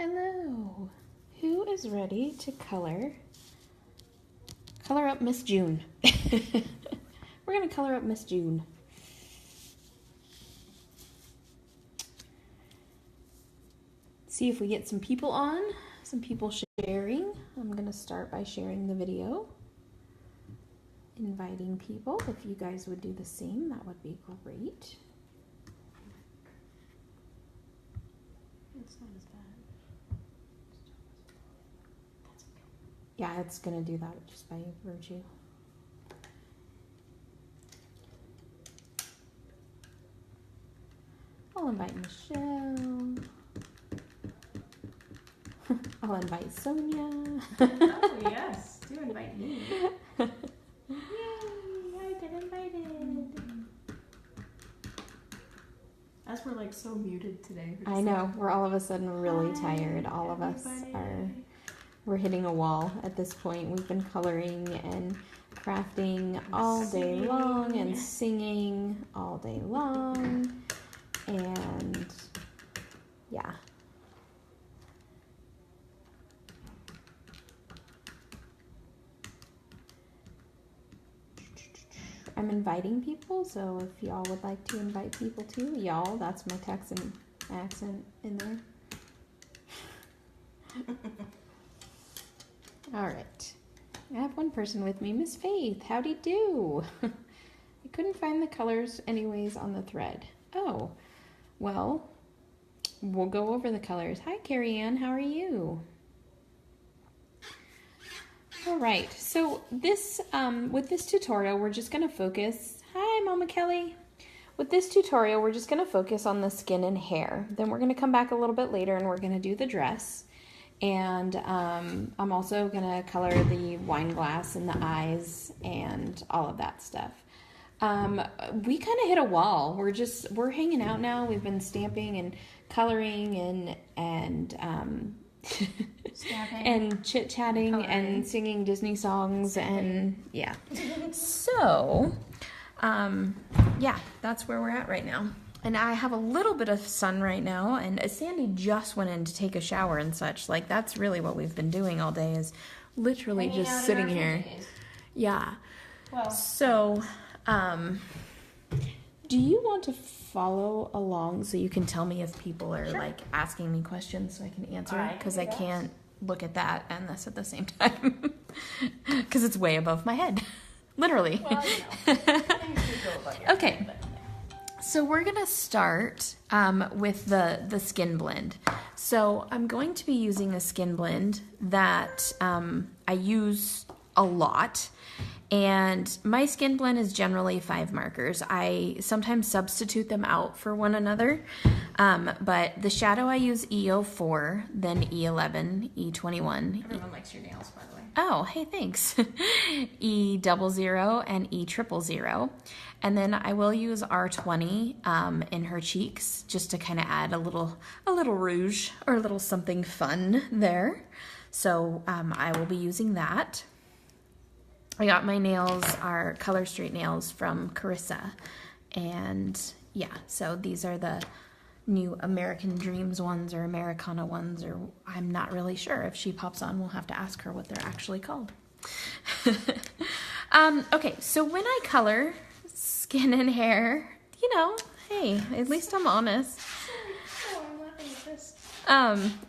Hello. Who is ready to color up Miss June? We're going to color up Miss June. See if we get some people on, some people sharing. I'm going to start by sharing the video. Inviting people. If you guys would do the same, that would be great. It's not as bad. That's okay. Yeah, it's going to do that just by virtue. I'll invite Michelle. I'll invite Sonia. Oh, yes. Do invite me. Yay, I get invited. As we're like so muted today. I know. We're all of a sudden really tired. All of us are. We're hitting a wall at this point. We've been coloring and crafting all day long and singing all day long. And yeah. I'm inviting people, so if y'all would like to invite people too, y'all, that's my Texan accent in there. All right. I have one person with me, Miss Faith. Howdy do? I couldn't find the colors anyways on the thread. Oh, well, we'll go over the colors. Hi, Carrie Ann. How are you? All right. So this, with this tutorial, we're just going to focus. Hi, Mama Kelly. With this tutorial, we're just going to focus on the skin and hair. Then we're going to come back a little bit later and we're going to do the dress. And I'm also going to color the wine glass and the eyes and all of that stuff. We kind of hit a wall. We're hanging out now. We've been stamping and coloring and and chit-chatting and singing Disney songs and yeah. So, yeah, that's where we're at right now. And I have a little bit of sun right now, and Sandy just went in to take a shower and such. Like, that's really what we've been doing all day is literally just sitting here. Yeah. Well. So, do you want to follow along so you can tell me if people are like asking me questions so I can answer? Because I can't look at that and this at the same time. Because it's way above my head. Literally. Well, you know. Okay. So we're going to start with the skin blend. So I'm going to be using a skin blend that I use a lot. And my skin blend is generally 5 markers. I sometimes substitute them out for one another. But the shadow I use E04, then E11, E21. Everyone likes your nails, by the way. Oh, hey, thanks. E00 and E000. And then I will use R20 in her cheeks just to kind of add a little rouge or a little something fun there. So I will be using that. I got my nails, are Color Street nails from Carissa. And yeah, so these are the new American Dreams ones or Americana ones, or I'm not really sure. If she pops on, we'll have to ask her what they're actually called. Okay, so when I color skin and hair, you know, hey, at least I'm honest. Oh, I'm laughing at this.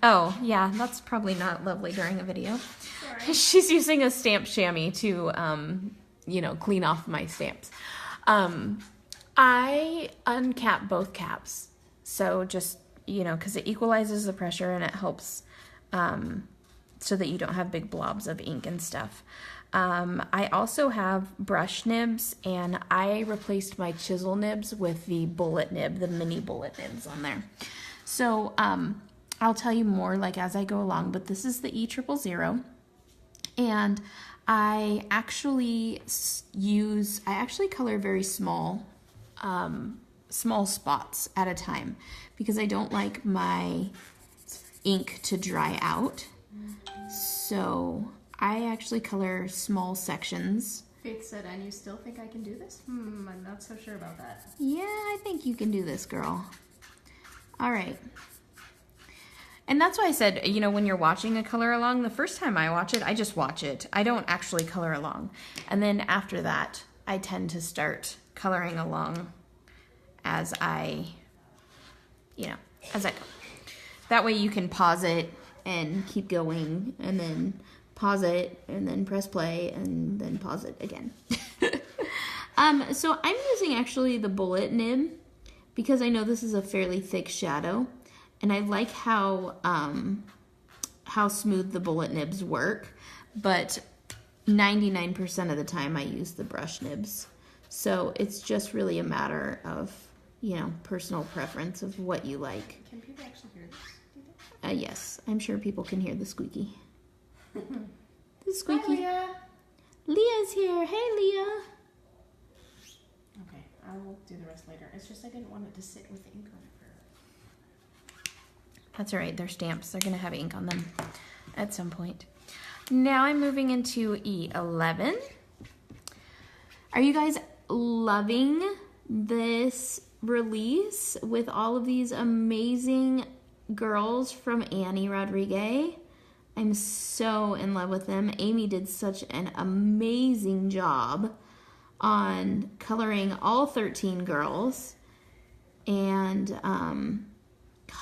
Oh, yeah, that's probably not lovely during a video. Sorry. She's using a stamp chamois to, you know, clean off my stamps. I uncap both caps. So just, you know, because it equalizes the pressure and it helps so that you don't have big blobs of ink and stuff. I also have brush nibs, and I replaced my chisel nibs with the bullet nib, the mini bullet nibs on there. So I'll tell you more like as I go along, but this is the E000. And I actually color very small spots at a time because I don't like my ink to dry out. So I actually color small sections. Faith said, and you still think I can do this? I'm not so sure about that. Yeah, I think you can do this, girl. All right. And that's why I said, you know, when you're watching a color along, the first time I watch it, I just watch it. I don't actually color along. And then after that, I tend to start coloring along as I go. That way you can pause it and keep going, and then pause it, and then press play, and then pause it again. So I'm using actually the bullet nib because I know this is a fairly thick shadow, and I like how smooth the bullet nibs work, but 99% of the time I use the brush nibs. So it's just really a matter of, you know, personal preference of what you like. Can people actually hear this? Yes, I'm sure people can hear the squeaky. The squeaky. Hi, Leah. Leah's here. Hey, Leah. Okay, I will do the rest later. It's just I didn't want it to sit with ink on it forever. That's all right. They're stamps. They're going to have ink on them at some point. Now I'm moving into E11. Are you guys loving this release with all of these amazing girls from Annie Rodrigue? I'm so in love with them. Amy did such an amazing job on coloring all 13 girls. And, God,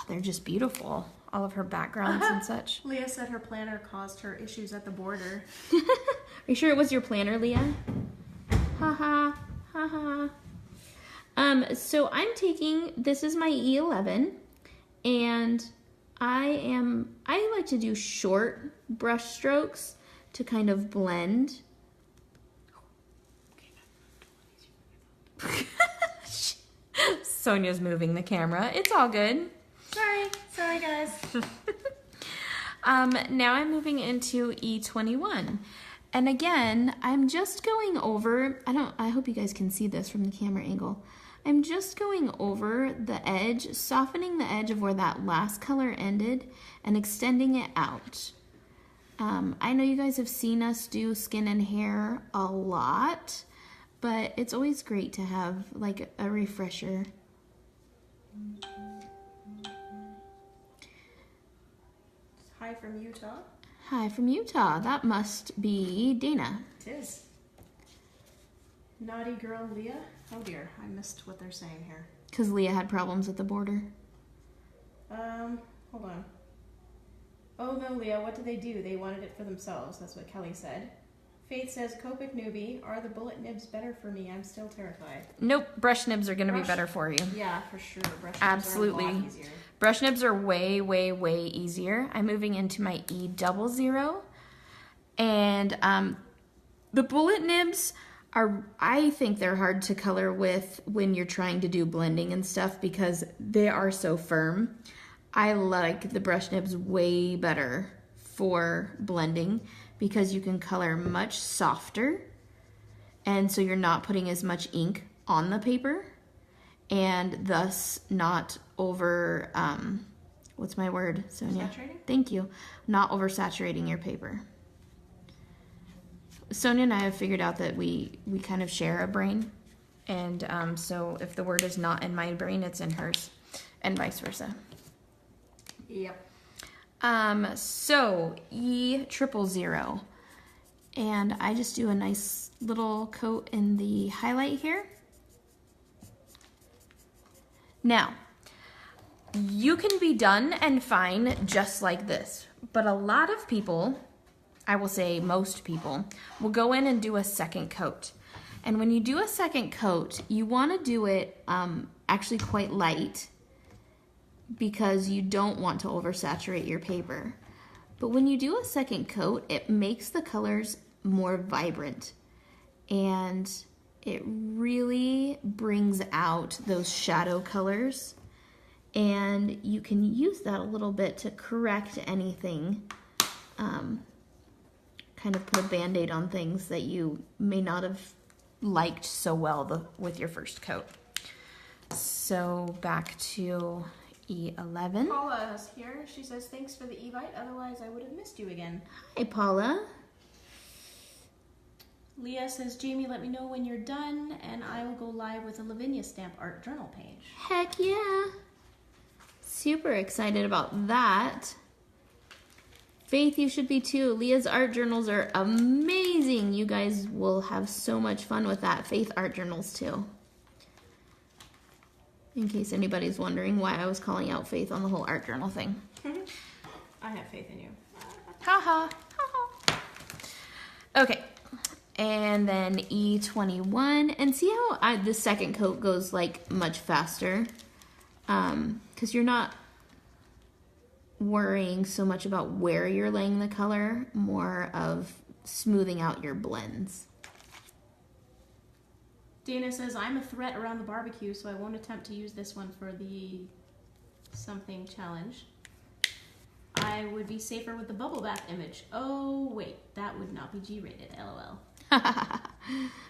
they're just beautiful. All of her backgrounds and such. Leah said her planner caused her issues at the border. Are you sure it was your planner, Leah? Ha ha. So I'm taking, this is my E11, and I like to do short brush strokes to kind of blend. Sonia's moving the camera. It's all good. Sorry guys. Now I'm moving into E21. And again, I'm just going over, I hope you guys can see this from the camera angle. I'm just going over the edge, softening the edge of where that last color ended and extending it out. I know you guys have seen us do skin and hair a lot, but it's always great to have like a refresher. Hi from Utah. Hi from Utah. That must be Dana. It is. Naughty girl Leah. Oh dear, I missed what they're saying here. Because Leah had problems at the border. Hold on. Oh no, Leah, what did they do? They wanted it for themselves. That's what Kelly said. Faith says, Copic newbie, are the bullet nibs better for me? I'm still terrified. Nope, brush nibs are going to be better for you. Yeah, for sure. Brush Absolutely. nibs are a lot easier. Brush nibs are way, way, way easier. I'm moving into my E00. And the bullet nibs are, I think they're hard to color with when you're trying to do blending and stuff because they are so firm. I like the brush nibs way better for blending because you can color much softer, and so you're not putting as much ink on the paper, and thus not over, what's my word, Sonia? Saturating? Thank you. Not oversaturating your paper. Sonia and I have figured out that we kind of share a brain, and so if the word is not in my brain, it's in hers, and vice versa. Yep. So E000, and I just do a nice little coat in the highlight here. Now, you can be done and fine just like this, but a lot of people, I will say most people, will go in and do a second coat. And when you do a second coat, you want to do it actually quite light because you don't want to oversaturate your paper. But when you do a second coat, it makes the colors more vibrant and it really brings out those shadow colors, and you can use that a little bit to correct anything, kind of put a band-aid on things that you may not have liked so well with your first coat. So back to E11. Paula's here. She says, thanks for the e-bite, otherwise I would have missed you again. Hi, Paula. Leah says, Jamie, let me know when you're done, and I will go live with a Lavinia stamp art journal page. Heck yeah. super excited about that. Faith, you should be too. Leah's art journals are amazing. You guys will have so much fun with that. Faith art journals too. In case anybody's wondering why I was calling out Faith on the whole art journal thing. I have faith in you. Ha ha. Ha ha. Okay. And then E21. And see how the second coat goes like much faster? Because you're not worrying so much about where you're laying the color, more of smoothing out your blends. Dana says, I'm a threat around the barbecue, so I won't attempt to use this one for the something challenge. I would be safer with the bubble bath image. Oh, wait, that would not be G-rated, LOL.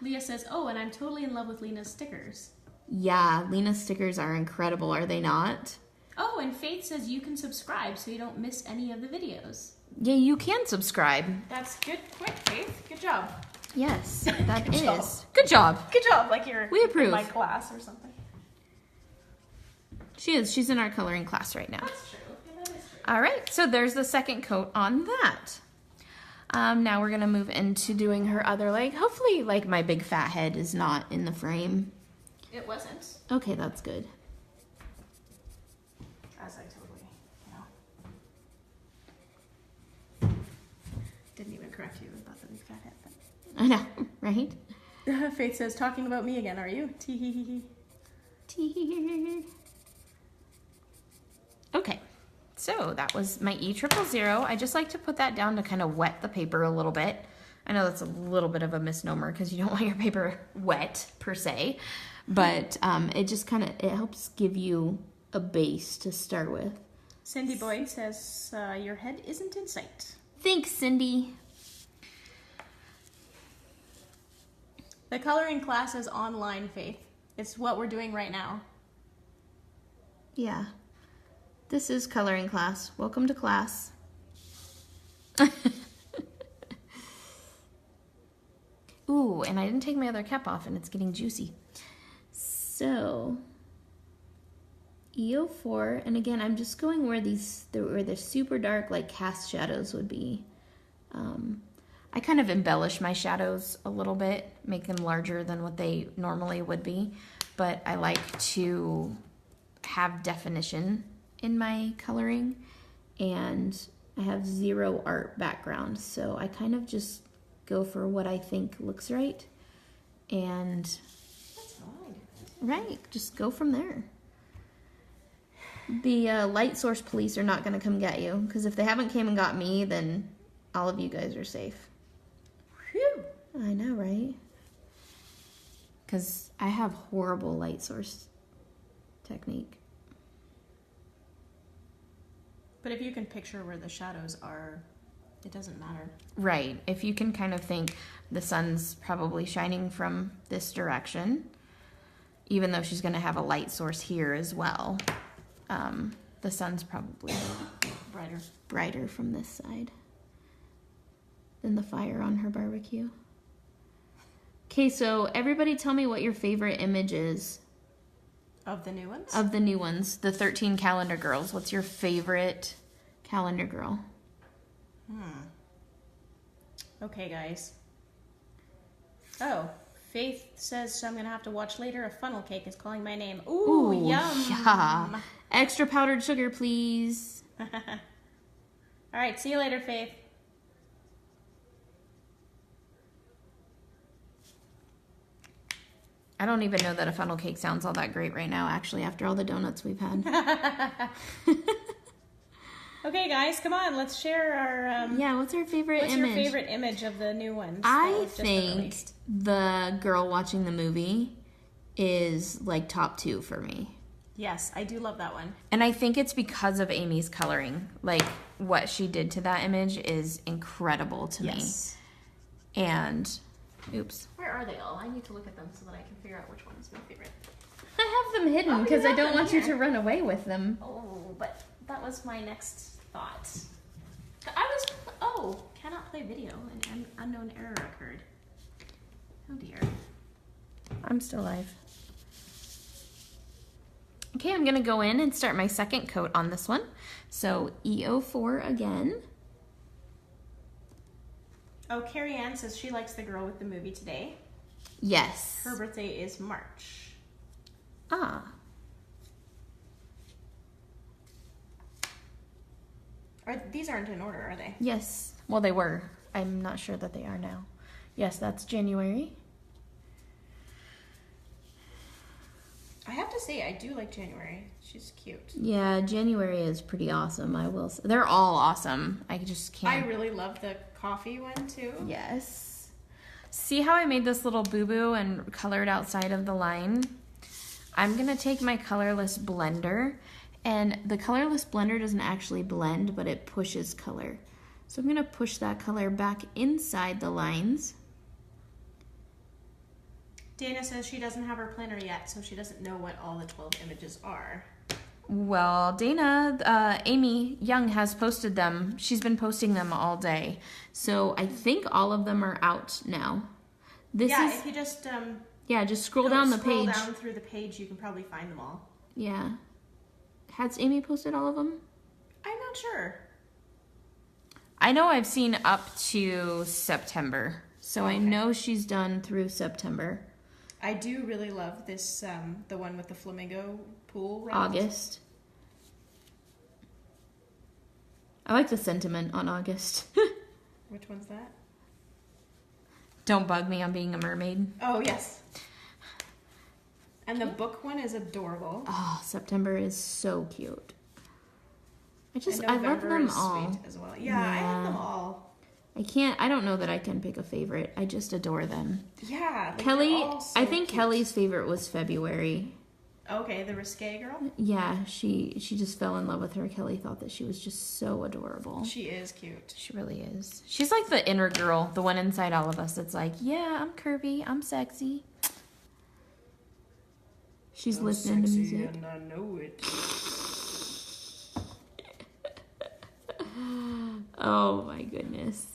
Leah says, oh, and I'm totally in love with Lena's stickers. Yeah, Lena's stickers are incredible, are they not? Oh, and Faith says you can subscribe so you don't miss any of the videos. Yeah, you can subscribe. That's good. Quick, Faith. Good job. Yes, that Good is. job. Good job. Good job, like you're We approve. in my class or something. She is. She's in our coloring class right now. That's true. Yeah, that is true. All right, so there's the second coat on that. Now we're going to move into doing her other leg. Hopefully, like, my big fat head is not in the frame. It wasn't. Okay, that's good. As I totally, you know. Didn't even correct you about the big fat head. But... I know, right? Faith says, talking about me again, are you? Tee-hee-hee-hee. Okay, so that was my E000. I just like to put that down to kind of wet the paper a little bit. I know that's a little bit of a misnomer because you don't want your paper wet per se, but it just kind of, it helps give you a base to start with. Cindy Boyd says, your head isn't in sight. Thanks, Cindy. The coloring class is online, Faith. It's what we're doing right now. Yeah. This is coloring class. Welcome to class. Ooh, and I didn't take my other cap off and it's getting juicy. So, E04, and again, I'm just going where where the super dark, like, cast shadows would be. I kind of embellish my shadows a little bit, make them larger than what they normally would be, but I like to have definition in my coloring, and I have zero art background, so I kind of just go for what I think looks right, and That's fine. right, just go from there. The light source police are not going to come get you, because if they haven't came and got me, then all of you guys are safe. Whew. I know, right? Because I have horrible light source technique. But if you can picture where the shadows are, it doesn't matter. Right. If you can kind of think the sun's probably shining from this direction, even though she's going to have a light source here as well, the sun's probably brighter from this side than the fire on her barbecue. Okay, so everybody tell me what your favorite image is. Of the new ones? Of the new ones, the 13 calendar girls. What's your favorite calendar girl? Okay, guys. Oh, Faith says so I'm going to have to watch later. A funnel cake is calling my name. Ooh, yum. Yeah. Extra powdered sugar, please. All right, see you later, Faith. I don't even know that a funnel cake sounds all that great right now, actually, after all the donuts we've had. Okay, guys, come on. Let's share our... yeah, what's our favorite what's image? your favorite image of the new ones? I think the girl watching the movie is, like, top 2 for me. Yes, I do love that one. And I think it's because of Amy's coloring. Like, what she did to that image is incredible to me. And, oops. Where are they all? I need to look at them so that I can figure out which one is my favorite. I have them hidden because I don't want you to run away with them. Oh, but that was my next thought. Cannot play video. An unknown error occurred. Oh dear. I'm still alive. Okay, I'm gonna go in and start my second coat on this one. So E04 again. Oh, Carrie Ann says she likes the girl with the movie today. Yes. Her birthday is March. Ah. These aren't in order, are they? Yes. Well, they were. I'm not sure that they are now. Yes, that's January. I have to say, I do like January. She's cute. Yeah, January is pretty awesome, I will say. They're all awesome. I just can't. I really love the coffee one, too. Yes. See how I made this little boo-boo and colored outside of the line? I'm going to take my colorless blender, and the colorless blender doesn't actually blend, but it pushes color. So I'm going to push that color back inside the lines. Dana says she doesn't have her planner yet, so she doesn't know what all the 12 images are. Well, Dana, Amy Young has posted them. She's been posting them all day. So I think all of them are out now. If you just just scroll down the page. Scroll down through the page, you can probably find them all. Yeah. Has Amy posted all of them? I'm not sure. I know I've seen up to September. So okay. I know she's done through September. I do really love this, the one with the flamingo pool. August. I like the sentiment on August. Which one's that? Don't bug me on being a mermaid. Oh, yes. And the book one is adorable. Oh, September is so cute. I love them all. Sweet as well. Yeah, I have them all. I don't know that I can pick a favorite. I just adore them. Yeah. Kelly, I think cute. Kelly's favorite was February. Okay, the risque girl? Yeah, she just fell in love with her. Kelly thought that she was just so adorable. She is cute. She really is. She's like the inner girl, the one inside all of us that's like, yeah, I'm curvy, I'm sexy. She's listening to music. And I know it. Oh my goodness.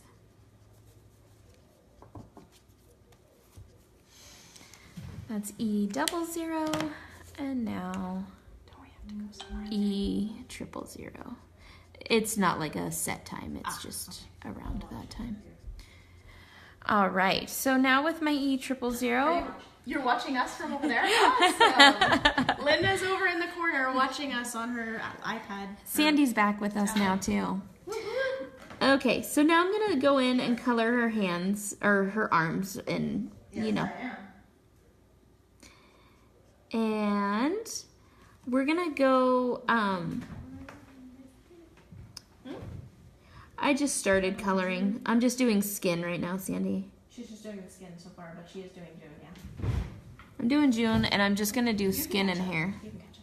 That's E00, and now E000. It's not like a set time, it's just around that time. All right, so now with my E000. You're watching us from over there? Awesome. Linda's over in the corner watching us on her iPad. Sandy's back with us now too. Okay, so now I'm going to go in and color her hands, or her arms, and, you know. And we're going to go, I just started coloring. I'm just doing skin right now, Sandy. She's just doing the skin so far, but she is doing June, yeah. I'm doing June, and I'm just going to do skin and hair. You can catch it.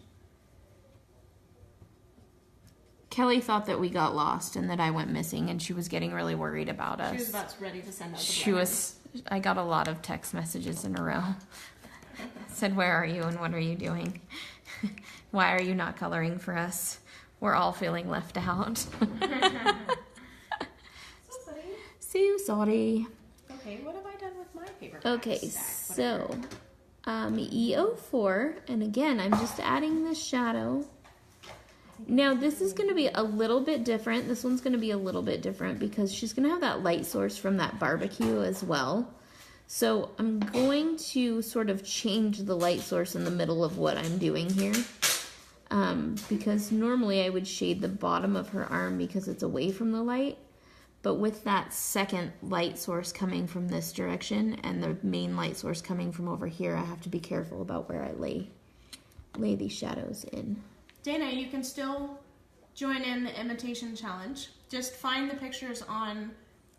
Kelly thought that we got lost and that I went missing, and she was getting really worried about us. She was about ready to send out the I got a lot of text messages in a row. Said, where are you and what are you doing? Why are you not coloring for us? We're all feeling left out. So sorry. Okay, what have I done with my paper? Okay, so E04, and again, I'm just adding the shadow. Now, this is going to be a little bit different. This one's going to be a little bit different because she's going to have that light source from that barbecue as well. So I'm going to sort of change the light source in the middle of what I'm doing here. Because normally I would shade the bottom of her arm because it's away from the light. But with that second light source coming from this direction and the main light source coming from over here, I have to be careful about where I lay these shadows in. Dana, you can still join in the imitation challenge. Just find the pictures on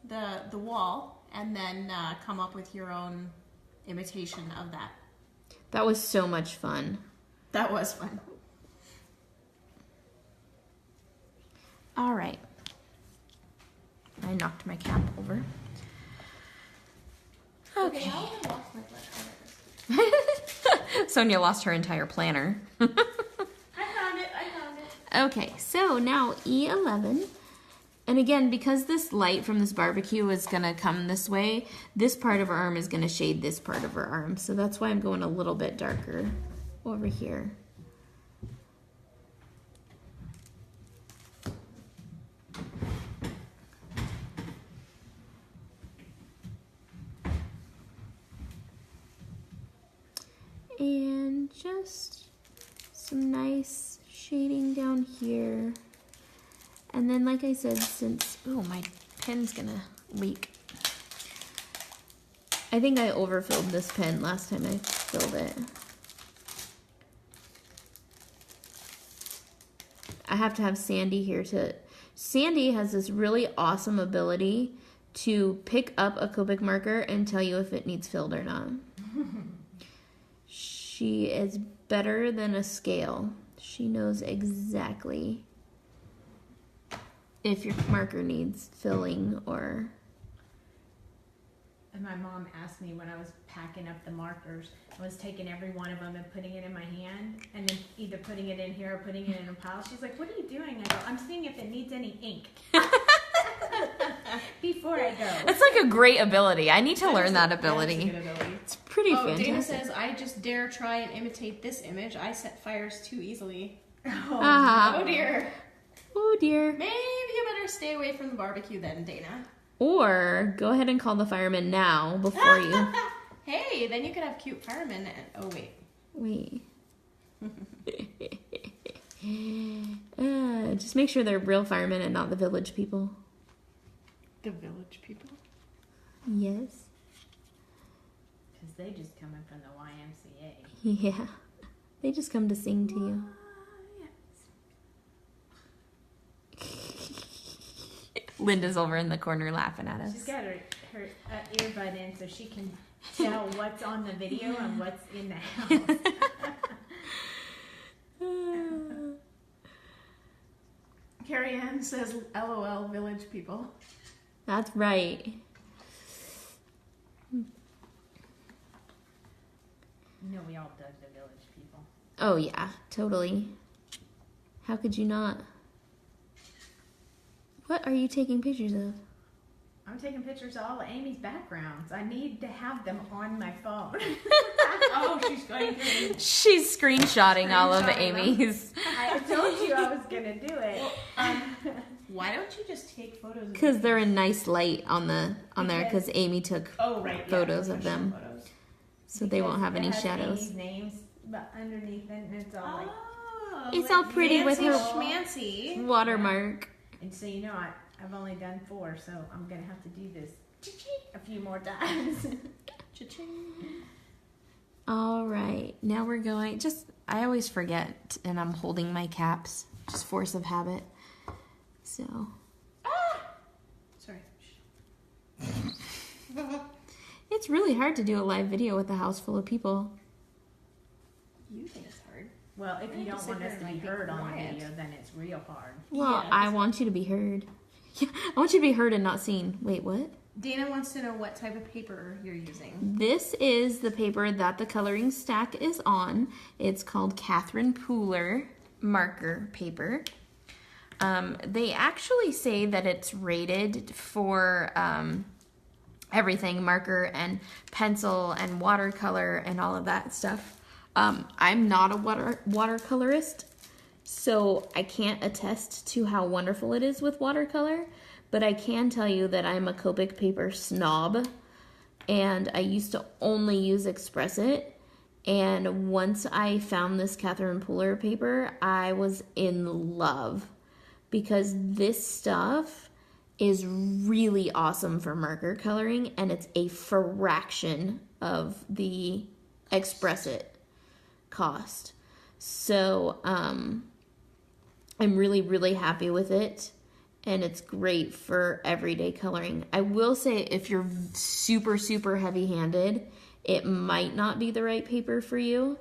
the wall and then come up with your own imitation of that. That was so much fun. That was fun. All right. I knocked my cap over. Okay. Sonia lost her entire planner. I found it. Okay, so now E11. And again, because this light from this barbecue is going to come this way, this part of her arm is going to shade this part of her arm. So that's why I'm going a little bit darker over here. And just some nice shading down here. And then, like I said, since, oh, my pen's gonna leak. I think I overfilled this pen last time I filled it. I have to have Sandy here to... Sandy has this really awesome ability to pick up a Copic marker and tell you if it needs filled or not. She is better than a scale. She knows exactly if your marker needs filling or... And my mom asked me when I was packing up the markers, I was taking every one of them and putting it in my hand, and then either putting it in here or putting it in a pile. She's like, "What are you doing?" I go, "I'm seeing if it needs any ink before I go." It's like a great ability. I need to learn that ability. That's a good ability. It's pretty fantastic. Dana says, "I just dare try and imitate this image. I set fires too easily." Uh-huh. Oh dear. Oh dear. Maybe you better stay away from the barbecue then, Dana. Or go ahead and call the firemen now before you... Hey, then you could have cute firemen and... Oh, wait. Just make sure they're real firemen and not the village people. The village people? Yes. Because they just come in from the YMCA. Yeah. They just come to sing to you. Linda's over in the corner laughing at us. She's got her earbud in so she can tell what's on the video and what's in the house. Carrie Ann says, "LOL, village people." That's right. You know we all dug the village people. Oh yeah, totally. How could you not? What are you taking pictures of? I'm taking pictures of all of Amy's backgrounds. I need to have them on my phone. Oh, she's going through. She's screenshotting all of Screenshotting Amy's. I told you I was going to do it. Why don't you just take photos of Because they're in nice light on there because Amy took photos of them. Photos. So they won't have any It has shadows. Amy's names but underneath it, and it's all like... It's all pretty with her schmancy. watermark. And so, you know, I've only done 4, so I'm going to have to do this a few more times. Cha-ching. All right, now we're going, I always forget, and I'm holding my caps, just force of habit. So. Sorry. It's really hard to do a live video with a house full of people. You think it's hard. Well, if you don't want us to be heard on the video, then it's real hard. Well, Yeah, I want you to be heard. Yeah, I want you to be heard and not seen. Wait, what? Dana wants to know what type of paper you're using. This is the paper that the coloring stack is on. It's called Catherine Pooler marker paper. They actually say that it's rated for everything, marker and pencil and watercolor and all of that stuff. I'm not a watercolorist, so I can't attest to how wonderful it is with watercolor, but I can tell you that I'm a Copic paper snob, and I used to only use Express It, and once I found this Catherine Pooler paper, I was in love, because this stuff is really awesome for marker coloring, and it's a fraction of the Express It cost. So I'm really, really happy with it, and it's great for everyday coloring. I will say if you're super, super heavy-handed, it might not be the right paper for you.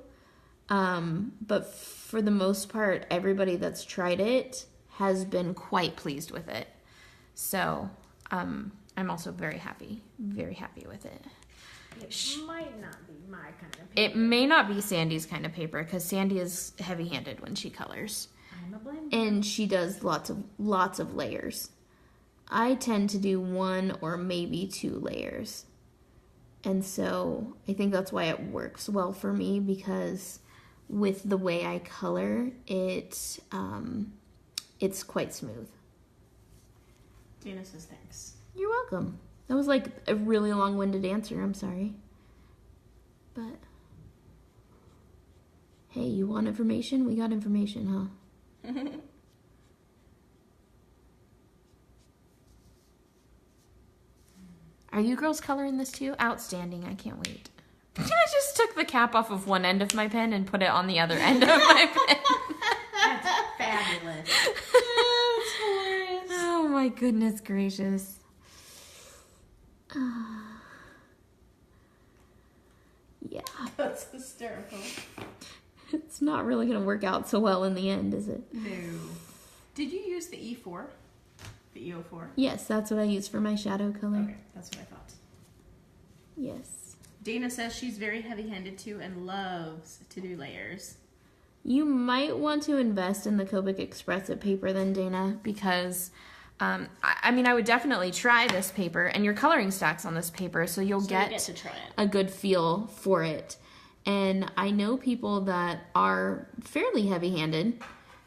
But for the most part, everybody that's tried it has been quite pleased with it. So I'm also very happy with it. It might not be my kind of paper. It may not be Sandy's kind of paper, because Sandy is heavy-handed when she colors. I'm a blender. And she does lots of layers. I tend to do 1 or maybe 2 layers. And so I think that's why it works well for me, because with the way I color, it's quite smooth. Dana says thanks. You're welcome. That was like a really long-winded answer. I'm sorry. But Hey, you want information? We got information, huh? Are you girls coloring this too? Outstanding. I can't wait. I just took the cap off of one end of my pen and put it on the other end of my pen. That's fabulous. That's hilarious. Oh my goodness gracious. Yeah. That's hysterical. It's not really going to work out so well in the end, is it? No. Did you use the E4? The EO4? Yes, that's what I use for my shadow color. Okay, that's what I thought. Yes. Dana says she's very heavy-handed too and loves to do layers. You might want to invest in the Copic Expressive paper then, Dana, because, I mean, I would definitely try this paper, and your coloring stack's on this paper, so you'll get to try it. a good feel for it. And I know people that are fairly heavy-handed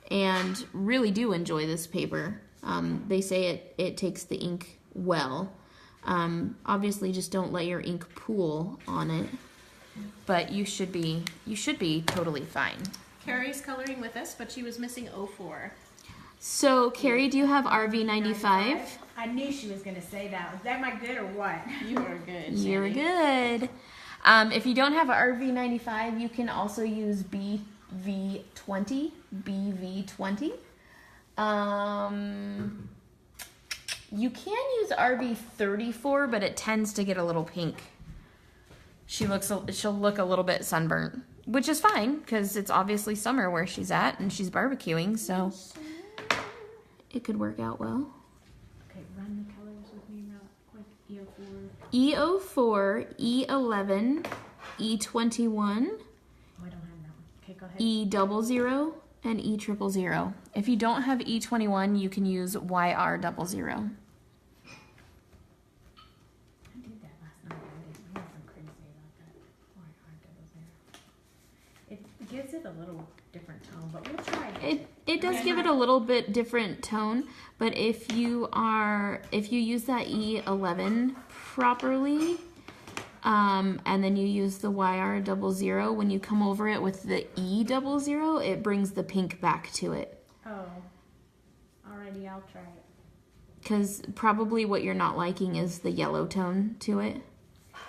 and really do enjoy this paper. They say it takes the ink well. Obviously, just don't let your ink pool on it. But you should be totally fine. Carrie's coloring with us, but she was missing 04. So, Carrie, do you have RV95? I knew she was going to say that. Was that my good or what? You are good. You're Sandy. good. If you don't have RV95, you can also use BV20. BV20. You can use RV34, but it tends to get a little pink. She'll look a little bit sunburnt, which is fine because it's obviously summer where she's at and she's barbecuing, so it could work out well. Okay, run the colors with me real quick. E04, E11, E21, Oh, I don't have that one. Okay, go ahead. E00, and E000. If you don't have E21, you can use YR00. I did that last night. I wasn't crazy about that. It gives it a little different tone, but we'll try it. It does give it a little bit different tone, but if you use that E11 properly, and then you use the YR00, when you come over it with the E00, it brings the pink back to it. Oh, alrighty, I'll try it. Because probably what you're not liking is the yellow tone to it.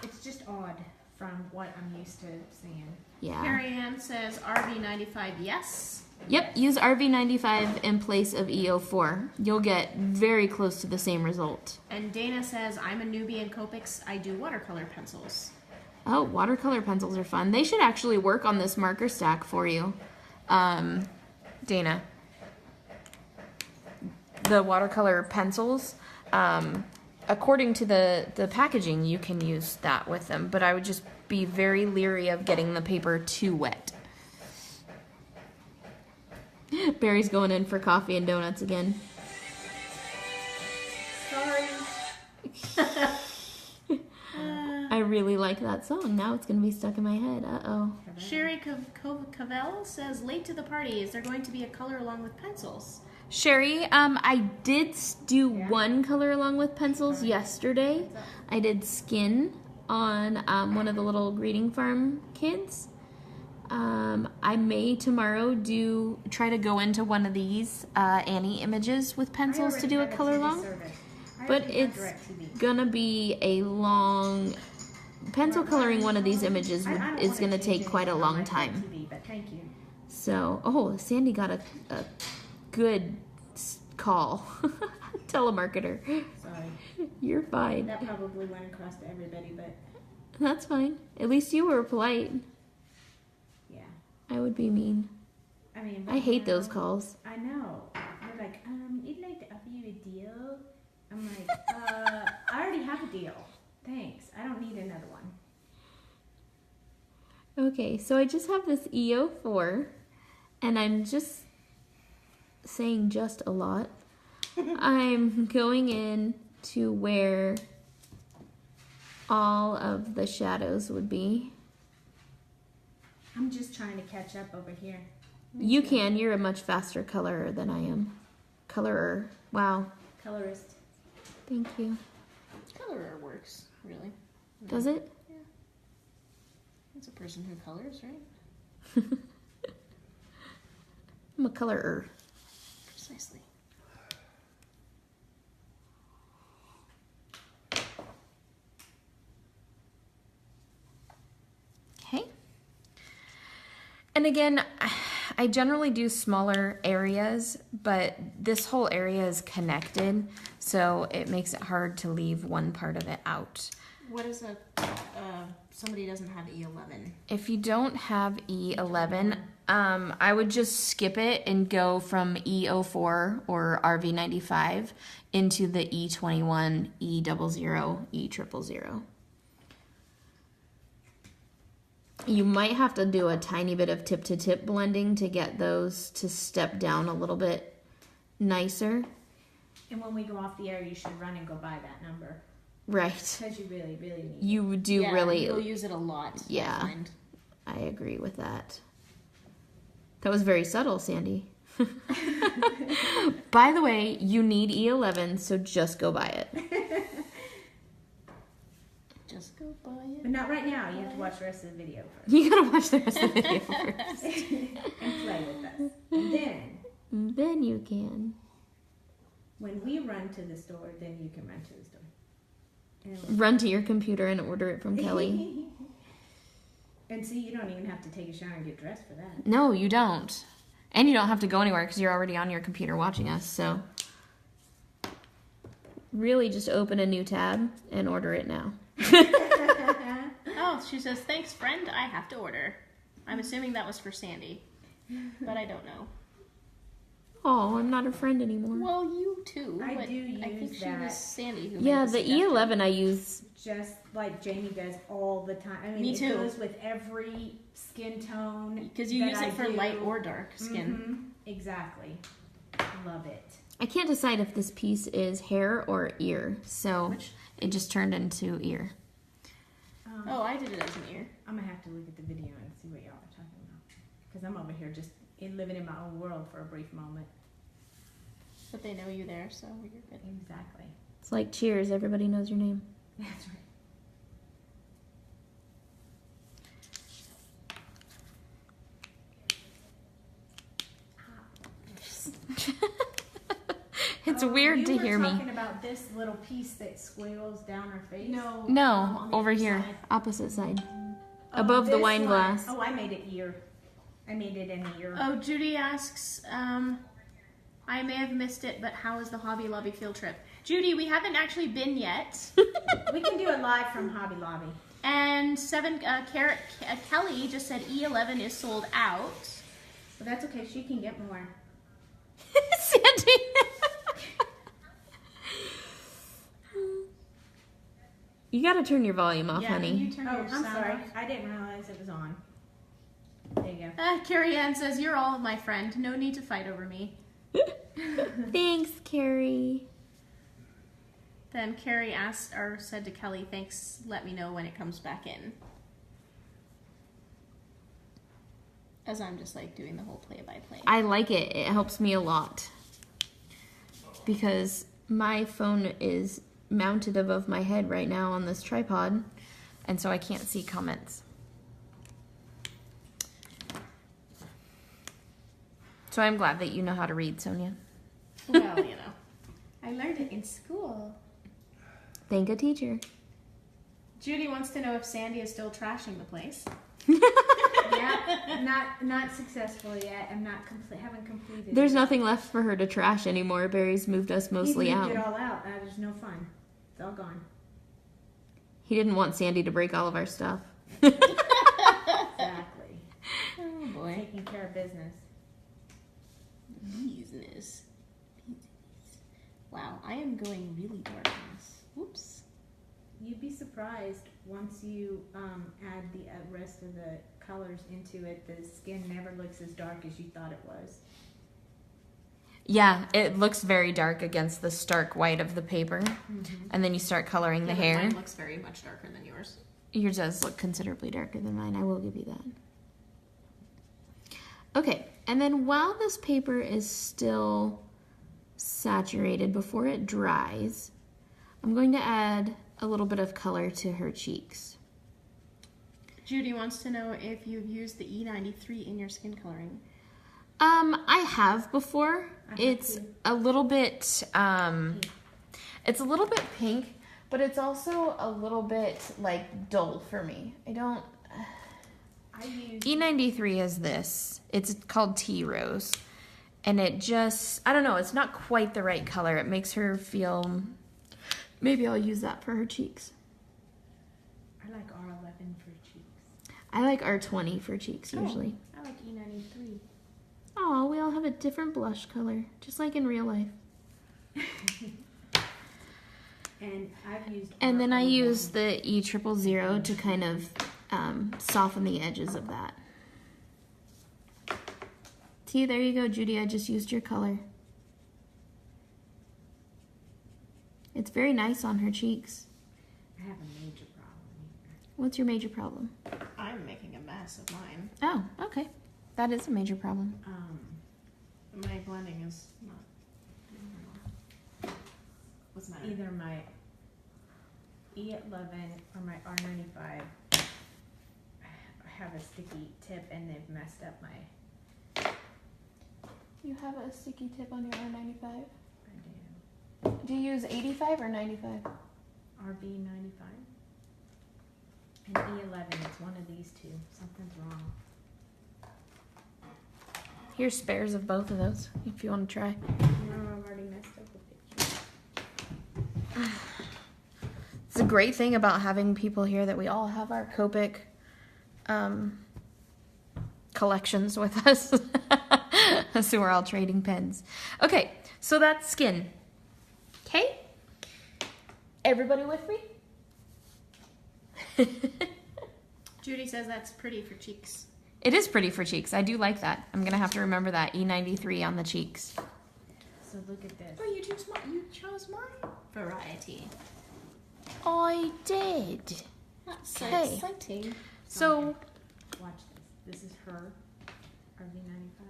It's just odd from what I'm used to seeing. Yeah. Carrie Ann says RV95, yes. Yep, use RV95 in place of EO4. You'll get very close to the same result. And Dana says, I'm a newbie in Copics. I do watercolor pencils. Oh, watercolor pencils are fun. They should actually work on this marker stack for you. Dana. The watercolor pencils, according to the packaging, you can use that with them, but I would just be very leery of getting the paper too wet. Barry's going in for coffee and donuts again. Sorry. I really like that song. Now it's going to be stuck in my head. Uh-oh. Sherry Cavell says, late to the party. Is there going to be a color along with pencils? Sherry, I did do one color along with pencils yesterday. I did skin on one of the little greeting farm kids. I may tomorrow try to go into one of these Annie images with pencils to do a color along. But it's gonna be a long pencil coloring one of these images is gonna take quite a long time. But thank you. So, Sandy got a good call. Telemarketer. Sorry. You're fine. That probably went across to everybody, but That's fine. At least you were polite. yeah. I would be mean. I mean, I hate those calls. I know. They're like, you'd like to offer you a deal? I'm like, I already have a deal. Thanks. I don't need another one. Okay, so I just have this EO4, and I'm just saying just a lot. I'm going in to where all of the shadows would be. I'm just trying to catch up over here. You can. You're a much faster colorer than I am. Colorer. Wow. Colorist. Thank you. Colorer works, really. Does it? It's a person who colors, right? I'm a colorer. Precisely. Okay. And again, I generally do smaller areas, but this whole area is connected, so it makes it hard to leave one part of it out. What is somebody doesn't have E11? If you don't have E11, I would just skip it and go from E04 or RV95 into the E21, E00, E000. You might have to do a tiny bit of tip-to-tip blending to get those to step down a little bit nicer. And when we go off the air, you should run and go buy that number. Right. Because you really, really need it. You do really... You'll use it a lot. Yeah, I agree with that. That was very subtle, Sandy. By the way, you need E11, so just go buy it. Just go buy it. But not right now. You have to watch the rest of the video first. You gotta watch the rest of the video first. And play with us. And then you can. when we run to the store, then you can run to the store. Run to your computer and order it from Kelly. And see, you don't even have to take a shower and get dressed for that. No, you don't. And you don't have to go anywhere because you're already on your computer watching us, so. Really just open a new tab and order it now. Oh, she says, thanks, friend. I have to order. I'm assuming that was for Sandy, but I don't know. Oh, I'm not her friend anymore. Well, you too. I but do use I think she that. was Sandy who Yeah, made the E11 I use. Just like Jamie does all the time. I mean, Me too. It goes with every skin tone. Because you that use I it for do. light or dark skin. Exactly. Love it. I can't decide if this piece is hair or ear, so it just turned into ear. Oh, I did it as an ear. I'm going to have to look at the video and see what y'all are talking about. Because I'm over here just living in my own world for a brief moment. But they know you there, so you're good. Exactly. It's like Cheers, everybody knows your name. That's right. It's weird to hear You me. were talking about this little piece that squeals down her face? No, on the over other here, side. opposite side. Oh, Above the this wine one. glass. Oh, I made it ear. I made it an ear. Oh, Judy asks, I may have missed it, but how was the Hobby Lobby field trip? Judy, we haven't actually been yet. We can do it live from Hobby Lobby. And Kelly just said E11 is sold out. But that's okay. She can get more. Sandy. You gotta turn your volume off, Yeah, honey. can you turn Oh, your I'm sound sorry. off? I didn't realize it was on. There you go. Carrie Ann says, you're all my friend. No need to fight over me. Thanks, Carrie. Then Carrie asked or said to Kelly, thanks, let me know when it comes back in. As I'm just like doing the whole play-by-play. I like it. It helps me a lot. Because my phone is mounted above my head right now on this tripod, and so I can't see comments. So I'm glad that you know how to read, Sonia. Well, you know. I learned it in school. Thank a teacher. Judy wants to know if Sandy is still trashing the place. Yeah, not successfully yet. I'm not haven't completed. There's it. nothing left for her to trash anymore. Barry's moved us mostly He out. moved it all out. There's no fun. It's all gone. He didn't want Sandy to break all of our stuff. Exactly. Oh boy. Taking care of business. Business. Wow, I am going really dark on this. Whoops. You'd be surprised once you add the rest of the colors into it. The skin never looks as dark as you thought it was. Yeah, it looks very dark against the stark white of the paper. And then you start coloring the hair. Mine looks very much darker than yours. Yours does look considerably darker than mine. I will give you that. Okay, and then while this paper is still saturated, before it dries, I'm going to add a little bit of color to her cheeks. Judy wants to know if you've used the E93 in your skin coloring. I have before. have It's too. a little bit, it's a little bit pink, but it's also a little bit like dull for me. I don't. I use E93 is this. It's called Tea Rose. And it just, I don't know, it's not quite the right color. It makes her feel, maybe I'll use that for her cheeks. I like R11 for cheeks. I like R20 for cheeks usually. I like E93. Oh, we all have a different blush color, just like in real life. And I've used And then I R11. use the E000 to kind of soften the edges of that. See, there you go, Judy. I just used your color. It's very nice on her cheeks. I have a major problem here. What's your major problem? I'm making a mess of mine. Oh, okay. That is a major problem. My blending is not doing well. What's the matter? Either my E11 or my R95 have a sticky tip and they've messed up my. You have a sticky tip on your R95? I do. Do you use 85 or 95? RB95 and E11. It's one of these two. Something's wrong. Here's spares of both of those if you want to try. No, I've already messed up the picture. It's a great thing about having people here that we all have our Copic collections with us. So we're all trading pens. Okay, so that's skin. Okay? Everybody with me? Judy says that's pretty for cheeks. It is pretty for cheeks. I do like that. I'm going to have to remember that. E93 on the cheeks. So look at this. Oh, you chose my variety. I did. That's so Okay. exciting. So, Watch this. This is her RB95.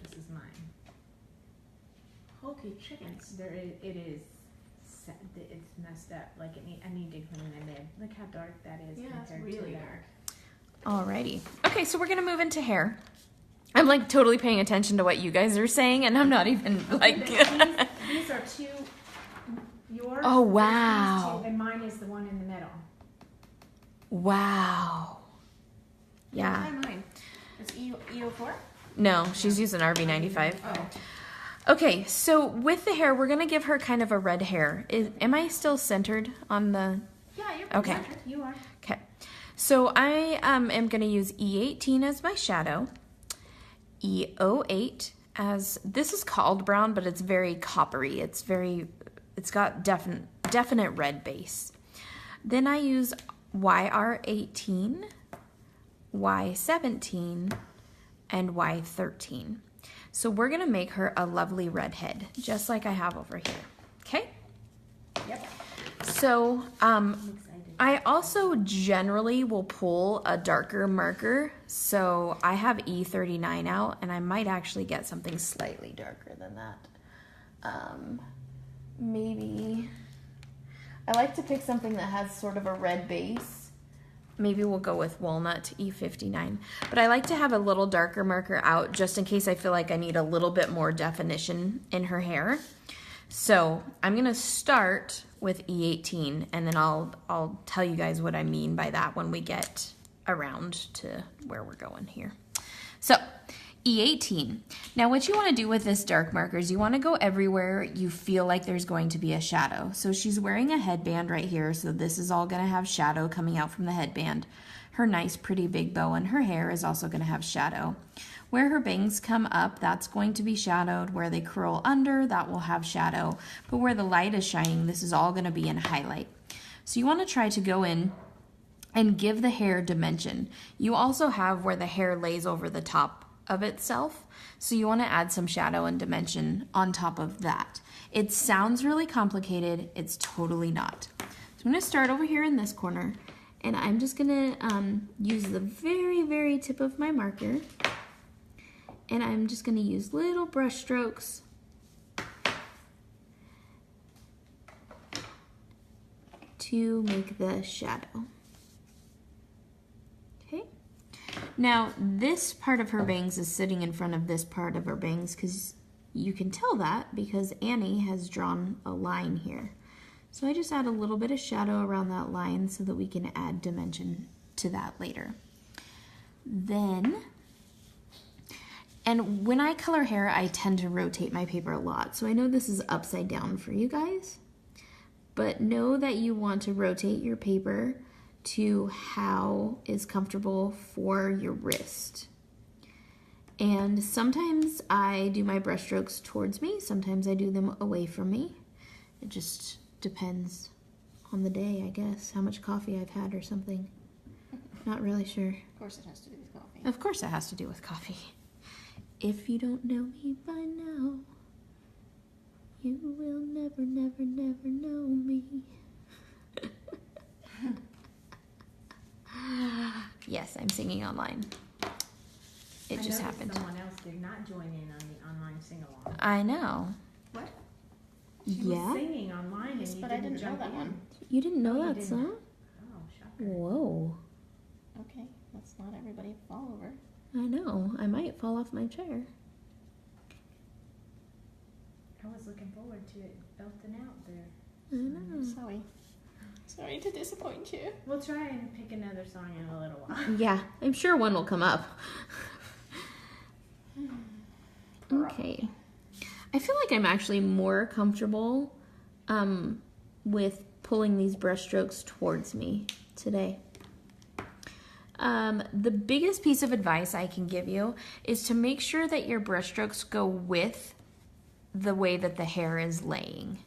This is mine. Holy chickens. It is. It's messed up. Like I need to clean the nib. Look how dark that is. Yeah, it's compared really to that. dark. alrighty. Okay, so we're going to move into hair. I'm like totally paying attention to what you guys are saying, and I'm not even like. These are two. Yours. Oh, is wow. these two, and mine is the one in the middle. Wow. Yeah. Try mine. It's EO4? No, she's using RB95. Oh. Okay, so with the hair, we're going to give her kind of a red hair. Am I still centered on the... Yeah, you're Okay. centered. You are. Okay. So I am going to use E18 as my shadow. E08 as... This is called brown, but it's very coppery. It's got definite red base. Then I use YR18, Y17, and Y13. So we're going to make her a lovely redhead, just like I have over here. Okay? Yep. So I'm excited. I also generally will pull a darker marker. So I have E39 out, and I might actually get something slightly darker than that. Maybe... I like to pick something that has sort of a red base. Maybe we'll go with Walnut E59. But I like to have a little darker marker out just in case I feel like I need a little bit more definition in her hair. So I'm going to start with E18, and then I'll tell you guys what I mean by that when we get around to where we're going here. So E18. Now what you want to do with this dark marker is you want to go everywhere you feel like there's going to be a shadow. So she's wearing a headband right here, so this is all going to have shadow coming out from the headband. Her nice pretty big bow in her hair is also going to have shadow. Where her bangs come up, that's going to be shadowed. Where they curl under, that will have shadow. But where the light is shining, this is all going to be in highlight. So you want to try to go in and give the hair dimension. You also have where the hair lays over the top of itself, so you want to add some shadow and dimension on top of that. It sounds really complicated. It's totally not. So I'm going to start over here in this corner, and I'm just going to use the very, very tip of my marker, and I'm just going to use little brush strokes to make the shadow. Okay. Now, this part of her bangs is sitting in front of this part of her bangs because you can tell that because Annie has drawn a line here. So I just add a little bit of shadow around that line so that we can add dimension to that later. Then, and when I color hair, I tend to rotate my paper a lot. So I know this is upside down for you guys, but know that you want to rotate your paper to how is comfortable for your wrist. And sometimes I do my brush strokes towards me, sometimes I do them away from me. It just depends on the day, I guess, how much coffee I've had or something. Not really sure. Of course it has to do with coffee. Of course it has to do with coffee. If you don't know me by now, you will never, never, never know me. Yes, I'm singing online. It just happened. Someone else did not join in on the online sing-along. I know. What? She was singing online and Yes, you but I didn't didn't know jump that in. one. You didn't know Oh, you that didn't. song? Oh, shocker. Whoa. Okay, let's not everybody fall over. I know. I might fall off my chair. I was looking forward to it belting out there. I know. Sorry. Sorry to disappoint you. We'll try and pick another song in a little while. Yeah, I'm sure one will come up. Okay. I feel like I'm actually more comfortable with pulling these brush strokes towards me today. The biggest piece of advice I can give you is to make sure that your brush strokes go with the way that the hair is laying.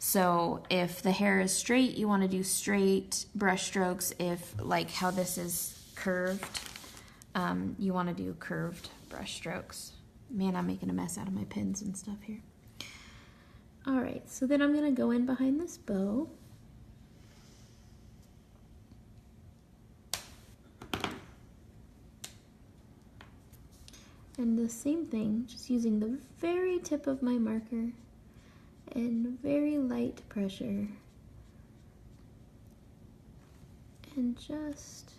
So if the hair is straight, you want to do straight brush strokes. If, like how this is curved, you want to do curved brush strokes. Man, I'm making a mess out of my pins and stuff here. All right, so then I'm gonna go in behind this bow. And the same thing, just using the very tip of my marker and very light pressure. And just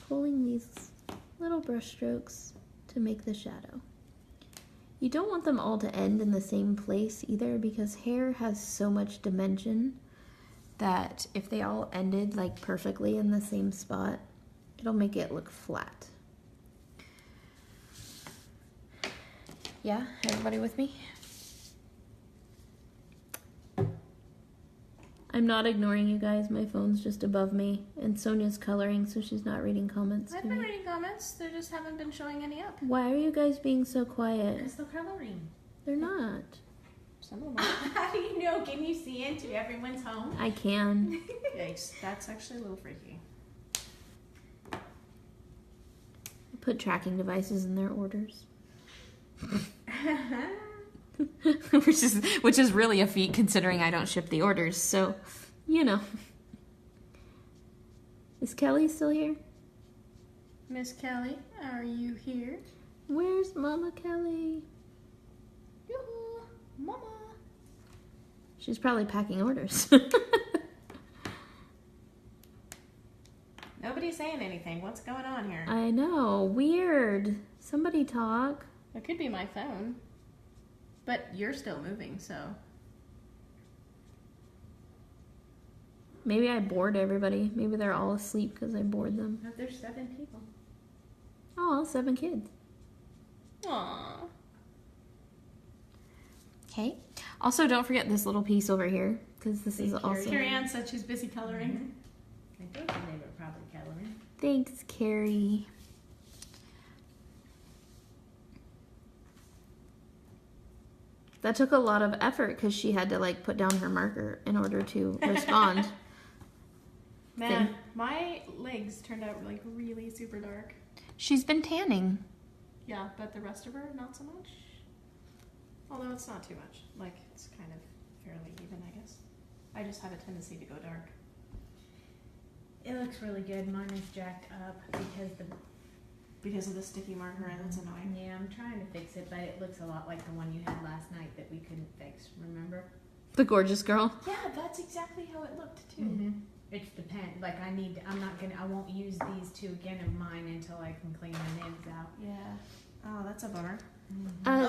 pulling these little brush strokes to make the shadow. You don't want them all to end in the same place either because hair has so much dimension that if they all ended like perfectly in the same spot, it'll make it look flat. Yeah, everybody with me? I'm not ignoring you guys. My phone's just above me. And Sonia's coloring, so she's not reading comments I've to been me. reading comments. They just haven't been showing any up. Why are you guys being so quiet? Because they're coloring. They're not. Some of them. How do you know? Can you see into everyone's home? I can. Yikes, that's actually a little freaky. Put tracking devices in their orders. which is really a feat considering I don't ship the orders, so you know. Is Kelly still here? Miss Kelly, are you here? Where's Mama Kelly? Yoo-hoo, Mama. She's probably packing orders. Nobody's saying anything. What's going on here? I know, weird. Somebody talk. It could be my phone. But you're still moving, so. Maybe I bored everybody. Maybe they're all asleep because I bored them. No, there's 7 people. Oh, 7 kids. Aww. Okay. Also, don't forget this little piece over here because this is Thank also. you. Carrie Ann said she's busy coloring. I told you they were probably coloring. Thanks, Carrie. That took a lot of effort because she had to like put down her marker in order to respond. Man, my legs turned out like really super dark. She's been tanning. Yeah, but the rest of her, not so much. Although it's not too much. Like, it's kind of fairly even, I guess. I just have a tendency to go dark. It looks really good. Mine is jacked up Because of the sticky marker, and it's annoying. Yeah, I'm trying to fix it, but it looks a lot like the one you had last night that we couldn't fix. Remember? The gorgeous girl. Yeah, that's exactly how it looked, too. Mm-hmm. It's depend. Like I won't use these two again of mine until I can clean the nibs out. Yeah. Oh, that's a bummer.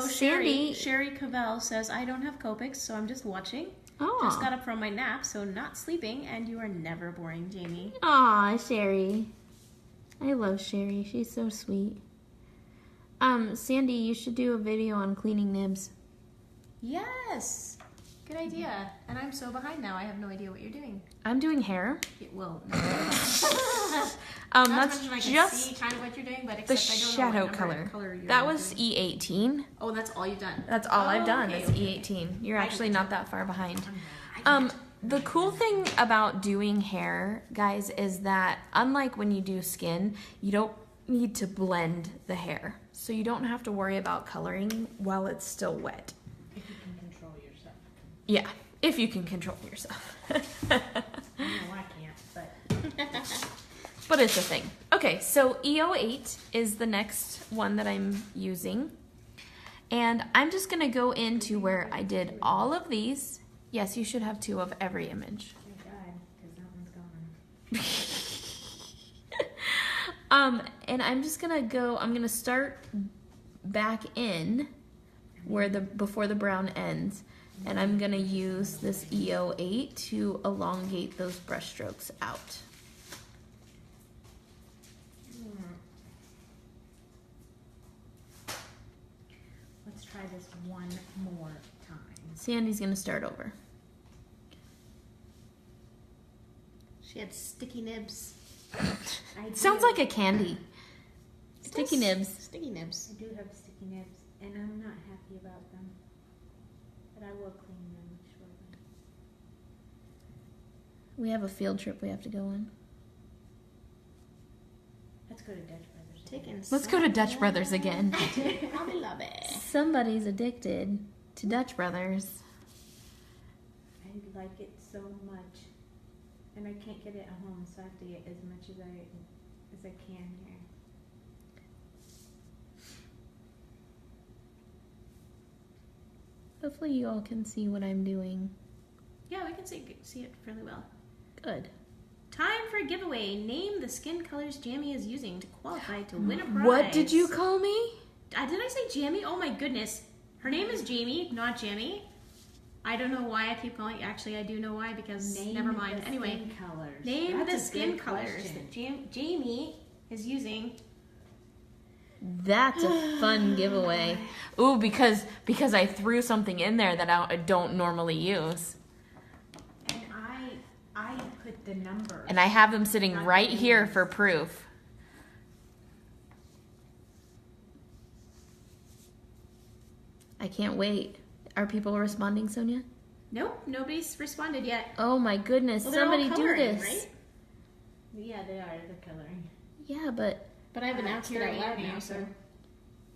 Sandy. Sherry Cavell says, I don't have Copics, so I'm just watching. Oh. Just got up from my nap, so not sleeping, and you are never boring, Jamie. Aw, Sherry. I love Sherry. She's so sweet. Sandy, you should do a video on cleaning nibs. Yes! Good idea. And I'm so behind now, I have no idea what you're doing. I'm doing hair. Well, no. That's I can just see kind of what you're doing, but the except I don't shadow know what color. you're That was doing. E18. Oh, that's all you've done. That's all I've done. Okay, Is okay. E18. You're I actually get not you. that far behind. The cool thing about doing hair, guys, is that unlike when you do skin, you don't need to blend the hair. So you don't have to worry about coloring while it's still wet. If you can control yourself. Yeah, if you can control yourself. I know I can't, but But it's a thing. Okay, so EO8 is the next one that I'm using. And I'm just gonna go into where I did all of these. Yes, you should have 2 of every image. thank God, because that one's gone. And I'm just gonna I'm gonna start back in where before the brown ends. And I'm gonna use this EO8 to elongate those brush strokes out. Let's try this one more time. Sandy's gonna start over. She had sticky nibs. It sounds like a candy. Sticky nibs. Sticky nibs. I do have sticky nibs, and I'm not happy about them. But I will clean them shortly. We have a field trip we have to go on. Let's go to Dutch Brothers. Taking Let's go to Dutch Brothers again. I love it. Somebody's addicted to Dutch Brothers. I like it so much. And I can't get it at home, so I have to get as much as I can here. Hopefully you all can see what I'm doing. Yeah, we can see it fairly well. Good. Time for a giveaway. Name the skin colors Jammie is using to qualify to win a prize. What did you call me? Did I say Jammie? Oh my goodness. Her name is Jamie, not Jammie. I don't know why I keep calling. Actually, I do know why because never mind. Anyway, colors. name That's the a skin good colors question. that Jamie is using. That's a fun giveaway. Ooh, because I threw something in there that I don't normally use. And I put the numbers. And I have them sitting right here for proof. I can't wait. Are people responding, Sonia? Nope, nobody's responded yet. Oh my goodness, Well, they're all somebody do coloring, this. right? Yeah, they are. They're coloring. Yeah, but But I've announced it out loud now, so.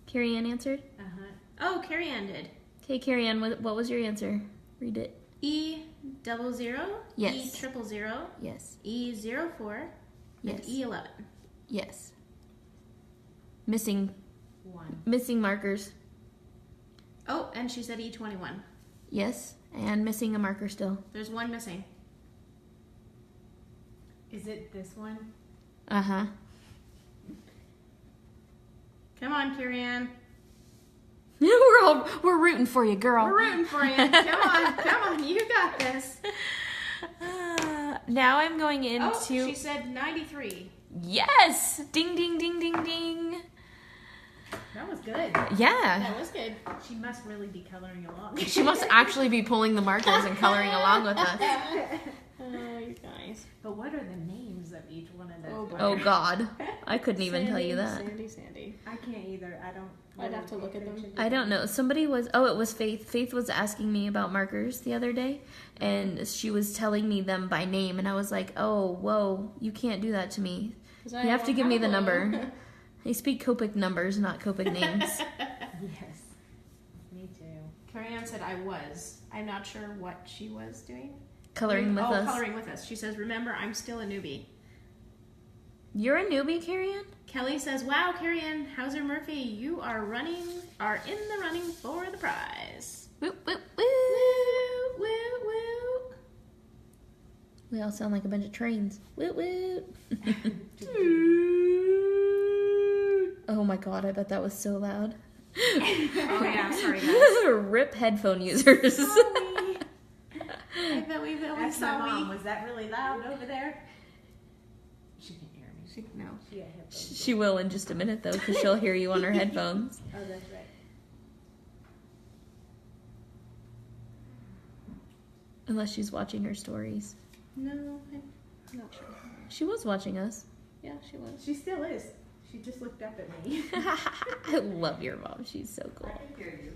Carrie Ann answered? Uh-huh. Oh, Carrie Ann did. Okay, Carrie Ann, what was your answer? Read it. E00, Yes. E000, Yes. E04, and Yes. E11. Yes. Missing One. markers. Oh, and she said E21. Yes. And missing a marker still. There's one missing. Is it this one? Uh-huh. Come on, Carrie Ann. We're rooting for you, girl. We're rooting for you. Come on, you got this. Now I'm going into... Oh, she said 93. Yes! Ding, ding, ding, ding, ding. That was good. Yeah. That was good. She must really be coloring along. She must actually be pulling the markers and coloring along with us. Oh, you guys. But what are the names of each one of those? Oh, boy. Oh, God. I couldn't even tell you that. Sandy. I can't either. I don't. I'd have to look at them. I don't know. Somebody was... Oh, it was Faith. Faith was asking me about markers the other day. And she was telling me them by name. And I was like, oh, whoa. You can't do that to me. You have to give me the number. I speak Copic numbers, not Copic names. Yes. Me too. Carrie Ann said I was. I'm not sure what she was doing. Coloring with us. Coloring with us. She says, remember, I'm still a newbie. You're a newbie, Carrie Ann? Kelly says, wow, Carrie Ann, Hauser Murphy, you are in the running for the prize. Woo, woo, woo. Woo, woo, woo. We all sound like a bunch of trains. Woot woot. Oh my god, I bet that was so loud. Oh yeah, sorry guys. Rip headphone users. Sorry. I bet we Ask my saw mom, was that really loud over there? She can hear me. No. She had headphones. She will in just a minute though, because she'll hear you on her headphones. Oh, that's right. Unless she's watching her stories. No, I'm not sure. She was watching us. Yeah, she was. She still is. She just looked up at me. I love your mom. She's so cool. I can hear you.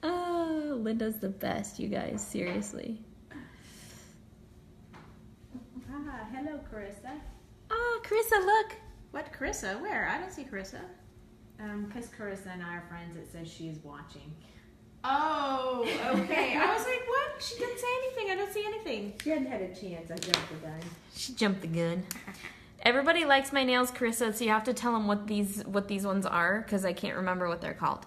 Oh, Linda's the best, you guys. Seriously. Hello, Carissa. Oh, Carissa, look. What, Carissa? Where? I don't see Carissa. Because Carissa and I are friends, it says she is watching. Oh, okay. I was like, what? She didn't say anything. I don't see anything. She hadn't had a chance. I jumped the gun. She jumped the gun. Everybody likes my nails, Carissa, so you have to tell them what these ones are, because I can't remember what they're called.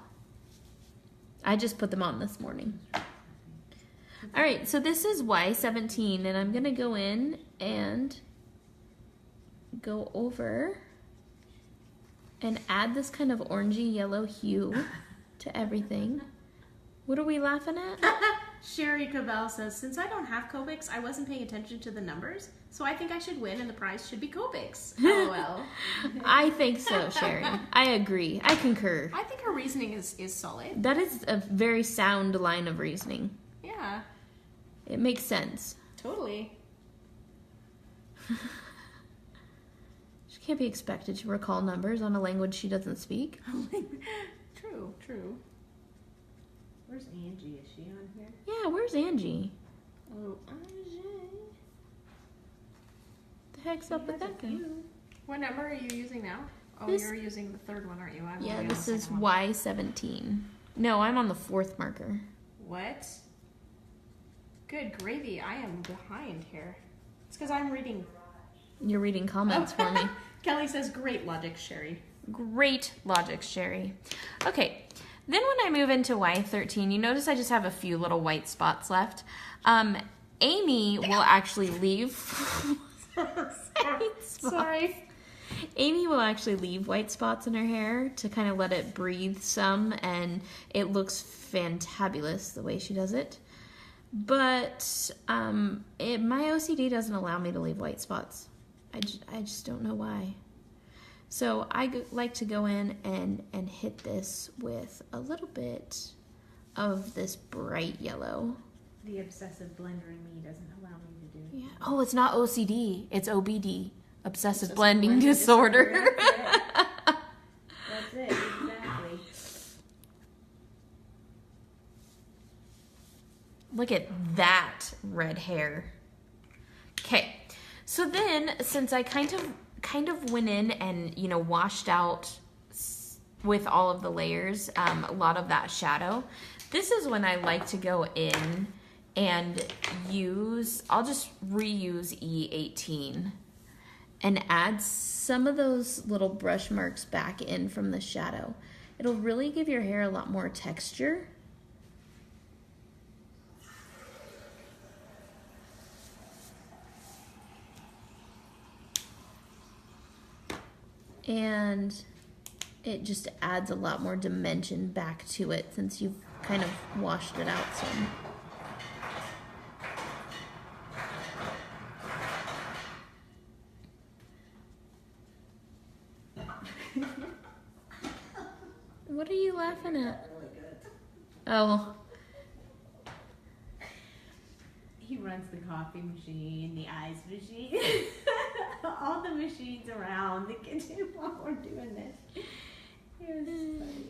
I just put them on this morning. All right, so this is Y17, and I'm going to go in and go over and add this kind of orangey yellow hue to everything. What are we laughing at? Sherry Cabell says, since I don't have Copics, I wasn't paying attention to the numbers, so I think I should win and the prize should be Copics. LOL. I think so, Sherry. I agree. I concur. I think her reasoning is solid. That is a very sound line of reasoning. Yeah, It makes sense. totally. She can't be expected to recall numbers on a language she doesn't speak. True, true. Where's Angie? Is she on here? Yeah, where's Angie? Oh, The heck's up with that guy? what number are you using now? Oh, This- you're using the third one, aren't you? I'm Yeah, only on this the is second one. Y17. No, I'm on the 4th marker. What? Good gravy, I am behind here. It's because I'm reading. You're reading comments for me. Kelly says, great logic, Sherry. Great logic, Sherry. Okay, then when I move into Y13, you notice I just have a few little white spots left. Amy will actually leave. Sorry. Amy will actually leave white spots in her hair to kind of let it breathe some, and it looks fantabulous the way she does it. But my OCD doesn't allow me to leave white spots. I just don't know why. So I like to go in and hit this with a little bit of this bright yellow. The obsessive blender in me doesn't allow me to do it. Yeah. Oh, it's not OCD. It's OBD. Obsessive Obsessive blending blending disorder. That's it, exactly. Look at that red hair. Okay. So then, since I kind of went in and, washed out with all of the layers, a lot of that shadow, this is when I like to go in and I'll just reuse E18 and add some of those little brush marks back in from the shadow. It'll really give your hair a lot more texture. And it just adds a lot more dimension back to it since you've kind of washed it out some. What are you laughing at? Oh. He runs the coffee machine, the ice machine, all the machines around the kitchen while we're doing this. It was funny.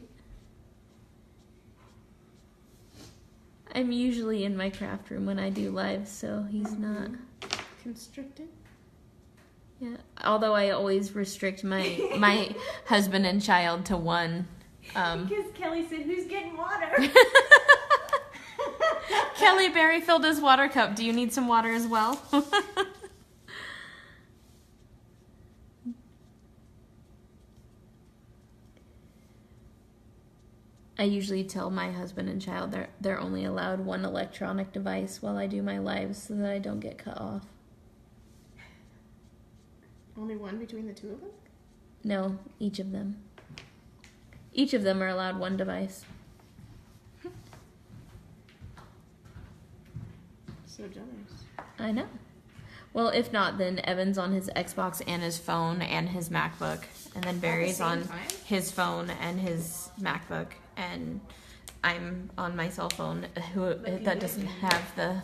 I'm usually in my craft room when I do live, so he's not. Constricted? Yeah. Although I always restrict my husband and child to one. Because Kelly said, who's getting water? Kelly Berry filled his water cup. Do you need some water as well? I usually tell my husband and child they're only allowed one electronic device while I do my lives so that I don't get cut off. Only one between the two of them? No, each of them. Each of them are allowed one device. So generous. I know. Well, if not, then Evan's on his Xbox and his phone and his MacBook, and then Barry's on his phone and his MacBook, and I'm on my cell phone that doesn't have the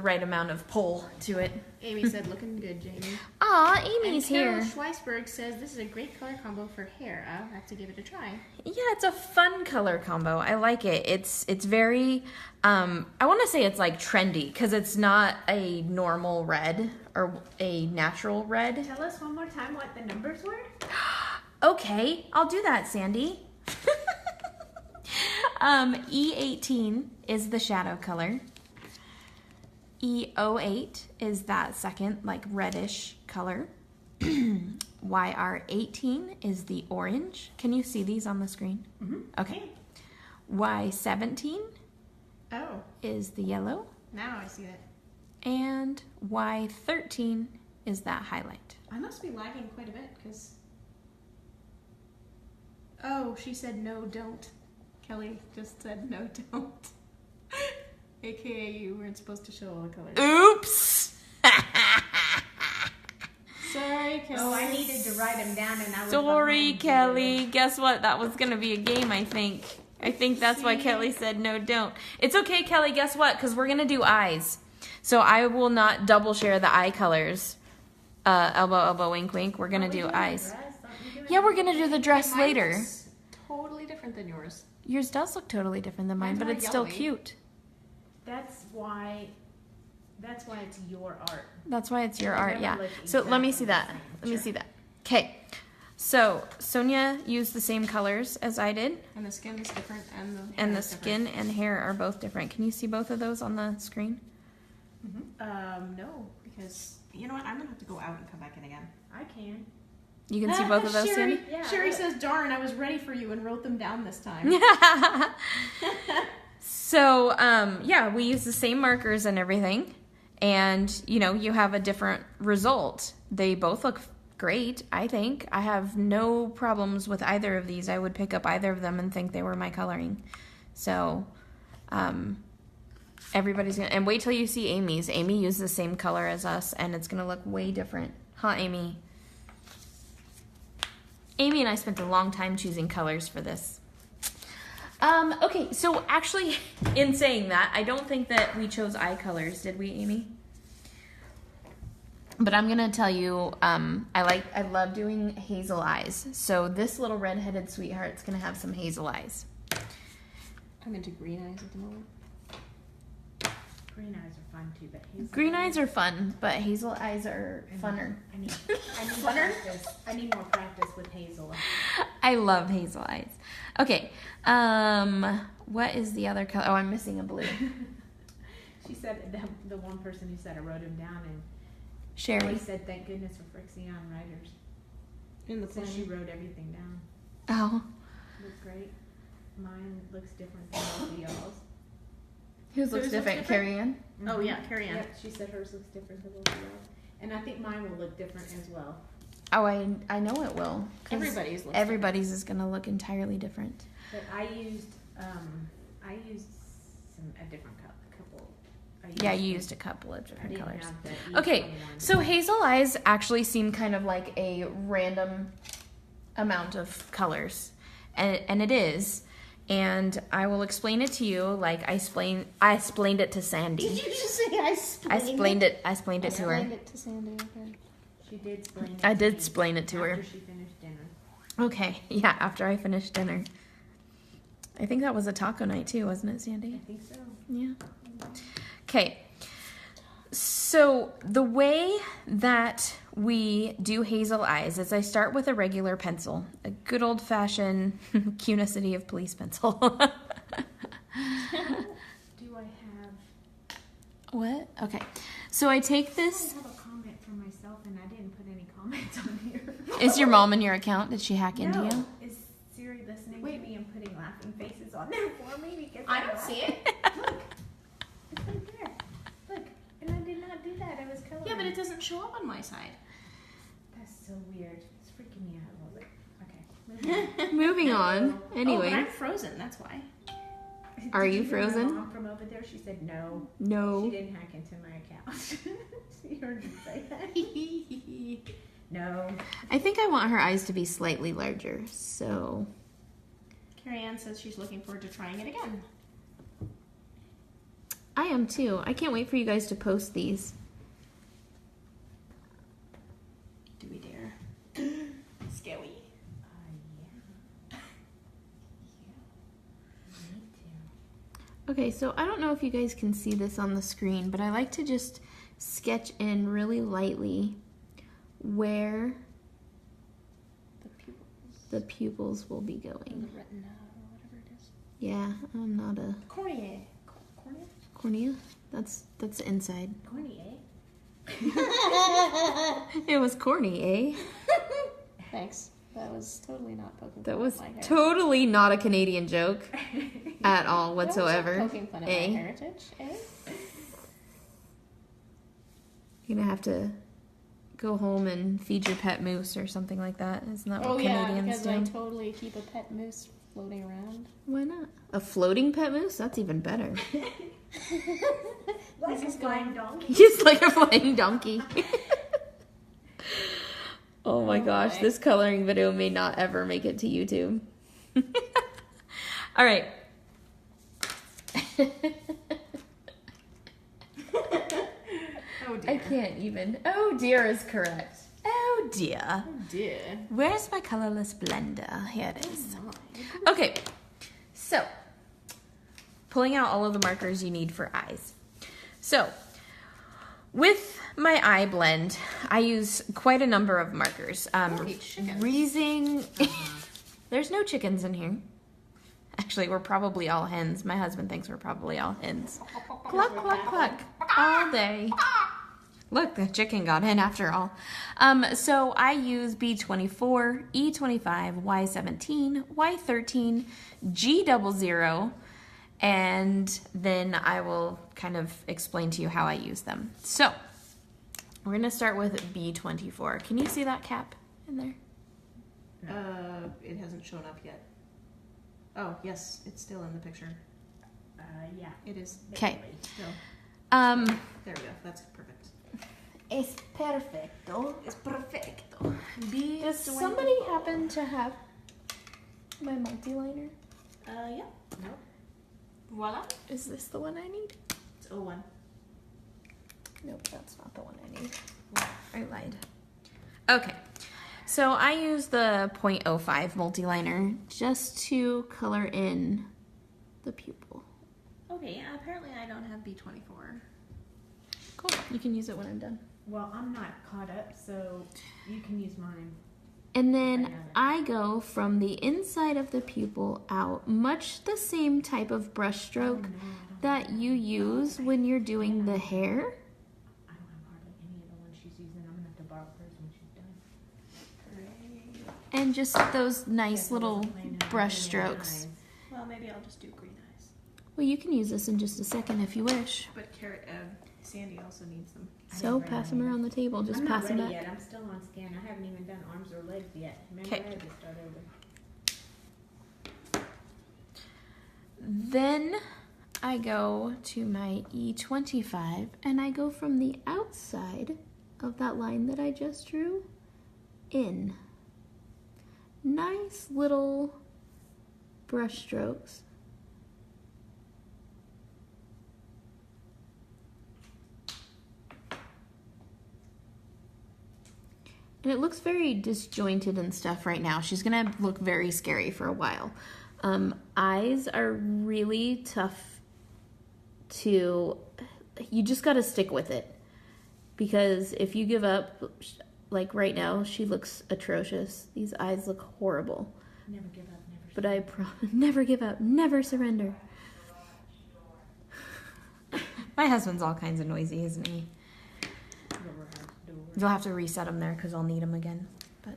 right amount of pull to it. Amy said, looking good, Jamie. Aw, Amy's and Carol here. Schweisberg says, this is a great color combo for hair. I'll have to give it a try. Yeah, it's a fun color combo. I like it. It's very, I want to say it's like trendy because it's not a normal red or a natural red. Tell us one more time what the numbers were. Okay, I'll do that, Sandy. E18 is the shadow color. E08 is that second, like reddish color. YR18 is the orange. Can you see these on the screen? Mm-hmm. Okay. Y17 Oh, is the yellow. now I see it. And Y13 is that highlight. I must be lagging quite a bit because. Oh, she said no, don't. Kelly just said no, don't. AKA you weren't supposed to show all the colors. Oops! Sorry, Kelly. Oh, I needed to write them down and I was Sorry, behind Kelly. you. Guess what? That was going to be a game, I think. I think that's why Kelly said no, don't. It's okay, Kelly. Guess what? Because we're going to do eyes. So I will not double share the eye colors. Elbow, elbow, wink, wink. We're going to do eyes. Yeah, we're going to do the dress Mine later. looks totally different than yours. Yours does look totally different than mine, Mine's but more it's still yellowy. cute. That's why it's your art. That's why it's your They art, never yeah. look So let me exactly see the that. same. Let me Sure. see that. Okay. So Sonia used the same colors as I did, And the skin is different, and the and hair the is different. skin and hair are both different. Can you see both of those on the screen? No, because you know what? I'm gonna have to go out and come back in again. I can. You can see both of those, Sherry, Sandy? Yeah, Sherry look. says, "Darn, I was ready for you and wrote them down this time." So, yeah, we use the same markers and everything, and, you know, you have a different result. They both look great, I think. I have no problems with either of these. I would pick up either of them and think they were my coloring. So, everybody's gonna, and wait till you see Amy's. Amy used the same color as us, and it's gonna look way different. Huh, Amy? Amy and I spent a long time choosing colors for this. Okay, so actually, in saying that, I don't think that we chose eye colors, did we, Amy? But I'm gonna tell you, I love doing hazel eyes. So this little redheaded sweetheart's gonna have some hazel eyes. I'm into green eyes at the moment. Green eyes are fun too, but hazel Green eyes are fun, but hazel eyes are funner. I need practice. I need more practice with hazel. I love hazel eyes. Okay, what is the other color? Oh, I'm missing a blue. She said the one person who said I wrote him down and Sherry. she said thank goodness for Frixion writers. In the So plan. she wrote everything down. Oh, Looks great. Mine looks different than both of y'all's. whose looks looks different? different? Carrie Ann? Oh yeah, Carrie Ann. Yep, she said hers looks different than both of y'all's. And I think mine will look different as well. Oh, I know it will. 'Cause Everybody's looks everybody's is gonna look entirely different. But I used a different couple. Yeah, you used a couple of I different didn't colors. have the Okay, E21. so hazel eyes actually seem kind of like a random amount of colors, and it is. And I will explain it to you like I explained it to Sandy. Did you just say I I explained it to her. Explained it to Sandy. Okay. She did explain it I to did me explain it to her. after she finished dinner. Okay, yeah, after I finished dinner. I think that was a taco night too, wasn't it, I Sandy? think so. Yeah. Okay. So the way that we do hazel eyes is I start with a regular pencil, a good old-fashioned Cunicity of Police pencil. Do I have? What? Okay. So I take this. I have a comment for myself, and I didn't put any comments on here. Is your mom in your account? Did she hack into No. you? Is Siri listening Wait, to me? me and putting laughing faces on there for me because I don't see it. Look, it's right there. Look, and I did not do that. I was coloring. Yeah, but it doesn't show up on my side. That's so weird. It's freaking me out a little bit. Okay. Moving on. Oh, Anyway, but I'm frozen. That's why. Are Did you hear my frozen? mom from over there, she said no. She no. didn't hack into my account. She heard me say that. No. I think I want her eyes to be slightly larger, so Carrie Ann says she's looking forward to trying it again. I am too. I can't wait for you guys to post these. Do we dare? Scary. Yeah. Me too. Okay, so I don't know if you guys can see this on the screen, but I like to just sketch in really lightly where the pupils will be The going. retina or whatever it is. Yeah, I'm not a Cornea. Cornea? cornea. That's the inside. Corny, eh? It was corny, eh? Thanks. That was totally not poking That fun was at my hair. totally not a Canadian joke at all whatsoever. That was poking fun at my Eh? heritage, eh? You're gonna have to go home and feed your pet moose or something like that. Isn't that what Oh yeah, Canadians because do? I totally keep a pet moose floating around. Why not? A floating pet moose? That's even better. Like a flying donkey. Just like a flying donkey. Oh my Oh gosh, my. this coloring video may not ever make it to YouTube. All right. Oh I can't even. Oh dear is correct. Oh dear. Oh dear. Where's my colorless blender? Here it is. Okay, so pulling out all of the markers you need for eyes. So with my eye blend, I use quite a number of markers. chickens. Reason, there's no chickens in here. Actually, we're probably all hens. My husband thinks we're probably all hens. Cluck, cluck, cluck, all day. Look, the chicken got in after all. So I use B24, E25, Y17, Y13, G00, and then I will kind of explain to you how I use them. So we're gonna start with B24. Can you see that cap in there? It hasn't shown up yet. Oh, yes, it's still in the picture. Yeah. It is. Okay. Still. There we go. That's perfect. Es perfecto. It's perfecto. Does somebody happen to have my multi-liner? Yeah. Nope. Voila. Is this the one I need? It's 01. Nope, that's not the one I need. I lied. Okay, so I use the 0.05 multi-liner just to color in the pupil. Okay, apparently I don't have B24. Cool, you can use it when I'm done. Well, I'm not caught up, so you can use mine. And then I go from the inside of the pupil out, much the same type of brush stroke that you use when you're doing the hair. I don't have hardly any of the ones she's using. I'm gonna have to borrow hers when she's done. And just those nice little brush strokes. Well, maybe I'll just do green eyes. Well, you can use this in just a second if you wish. But Sandy also needs them. So pass them around the table, just I'm pass not them ready back. yet. I'm still on scan. I haven't even done arms or legs yet. Remember, Okay. I had to start over. Then I go to my E25 and I go from the outside of that line that I just drew in. Nice little brush strokes. And it looks very disjointed and stuff right now. She's gonna look very scary for a while. Eyes are really tough to, you just gotta stick with it. Because if you give up, like right now, she looks atrocious. These eyes look horrible. Never give up, never. But I promise, never give up, never surrender. My husband's all kinds of noisy, isn't he? You'll have to reset them there because I'll need them again. But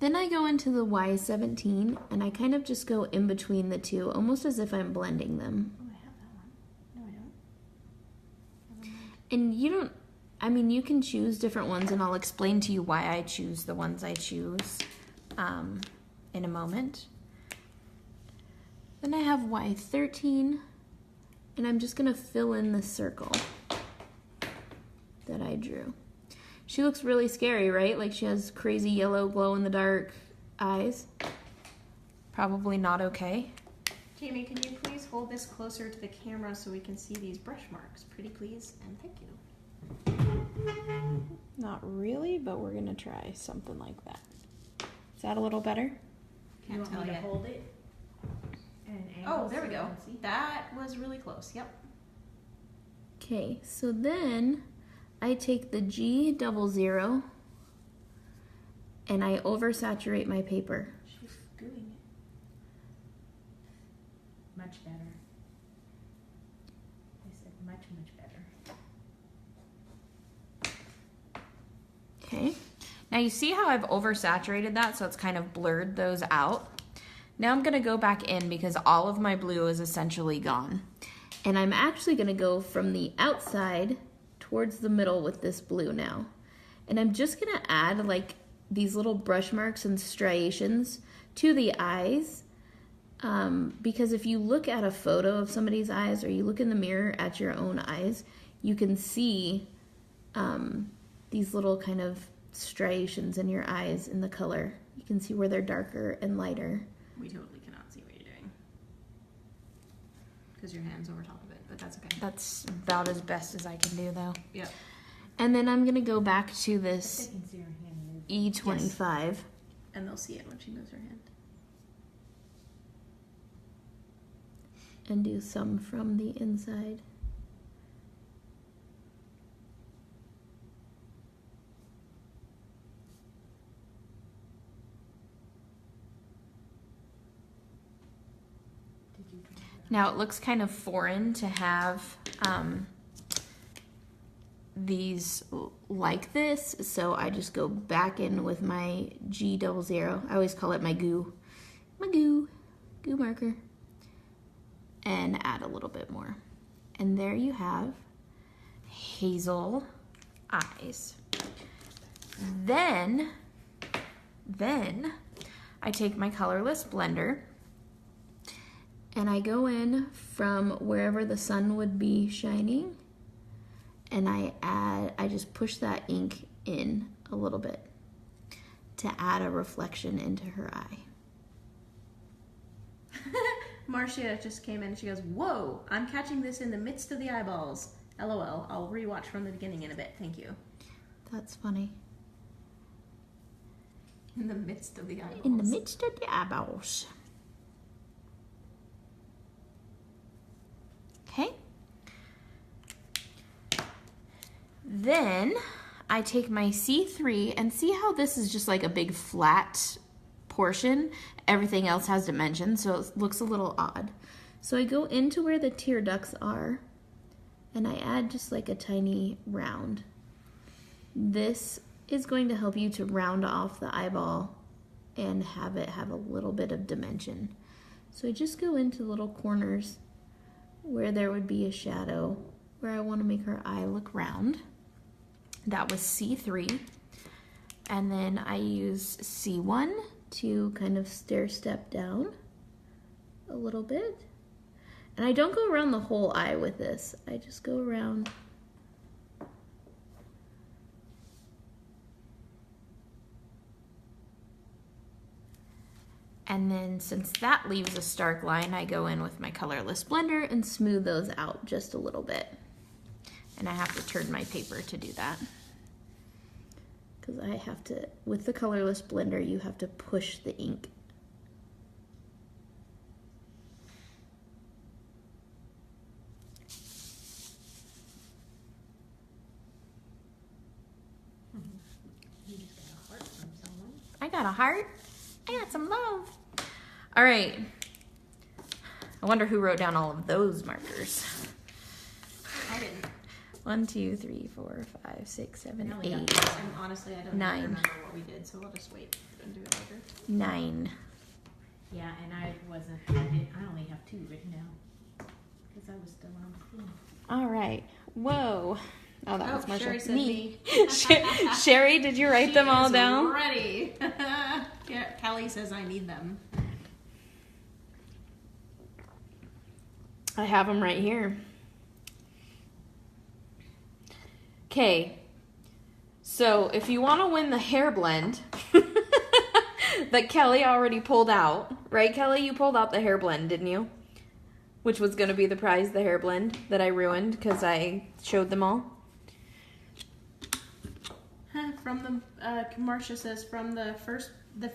Then I go into the Y17 and I kind of just go in between the two, almost as if I'm blending them. Oh, I have that one. No, I don't. Never mind. And you don't, I mean, you can choose different ones and I'll explain to you why I choose the ones I choose in a moment. Then I have Y13 and I'm just gonna fill in the circle that I drew. She looks really scary, right? Like she has crazy yellow glow-in-the-dark eyes. Probably not okay. Jamie, can you please hold this closer to the camera so we can see these brush marks? Pretty please, and thank you. Not really, but we're gonna try something like that. Is that a little better? You want me to hold it? Oh, there we go. That was really close. Yep. Okay, so then I take the G00 and I oversaturate my paper. She's doing it. Much better. I said much, much better. Okay. Now you see how I've oversaturated that, so it's kind of blurred those out. Now I'm gonna go back in because all of my blue is essentially gone. And I'm actually gonna go from the outside towards the middle with this blue now. And I'm just gonna add like these little brush marks and striations to the eyes. Because if you look at a photo of somebody's eyes or you look in the mirror at your own eyes, you can see these little kind of striations in your eyes in the color. You can see where they're darker and lighter. We totally cannot see what you're doing because your hand's over top of it, but that's okay. That's about as best as I can do though. Yep. And then I'm gonna go back to this I can see her hand move. E25. And they'll see it when she moves her hand. And do some from the inside. Now it looks kind of foreign to have these like this, so I just go back in with my G00. I always call it my goo marker, and add a little bit more. And there you have Hazel Eyes. Then I take my colorless blender and I go in from wherever the sun would be shining, and I just push that ink in a little bit to add a reflection into her eye. Marcia just came in and she goes, "Whoa, I'm catching this in the midst of the eyeballs. LOL, I'll rewatch from the beginning in a bit, thank you." That's funny. In the midst of the eyeballs. In the midst of the eyeballs. Okay. Then I take my C3 and see how this is just like a big flat portion. Everything else has dimensions, so it looks a little odd. So I go into where the tear ducts are and I add just like a tiny round. This is going to help you to round off the eyeball and have it have a little bit of dimension. So I just go into little corners where there would be a shadow, where I want to make her eye look round. That was C3. And then I use C1 to kind of stair step down a little bit. And I don't go around the whole eye with this. I just go around. And then since that leaves a stark line, I go in with my colorless blender and smooth those out just a little bit. And I have to turn my paper to do that. Because I have to, with the colorless blender, you have to push the ink. You just got a heart from someone. I got a heart. I got some love. All right. I wonder who wrote down all of those markers. I didn't. 1, 2, 3, 4, 5, 6, 7, Now we got 8, this, and honestly, I don't even 9. remember what we did, so we'll just wait and do it later. 9. Yeah, and I only have 2 written down. Because I was still on school. All right. Whoa. Oh, that Oh, was Marcia. Sherry said me. Sherry, did you write them all down? Ready. Yeah, Kelly says I need them. I have them right here. Okay. So if you want to win the hair blend that Kelly already pulled out, right, Kelly? You pulled out the hair blend, didn't you? Which was going to be the prize, the hair blend that I ruined because I showed them all. From the, Marcia says, from the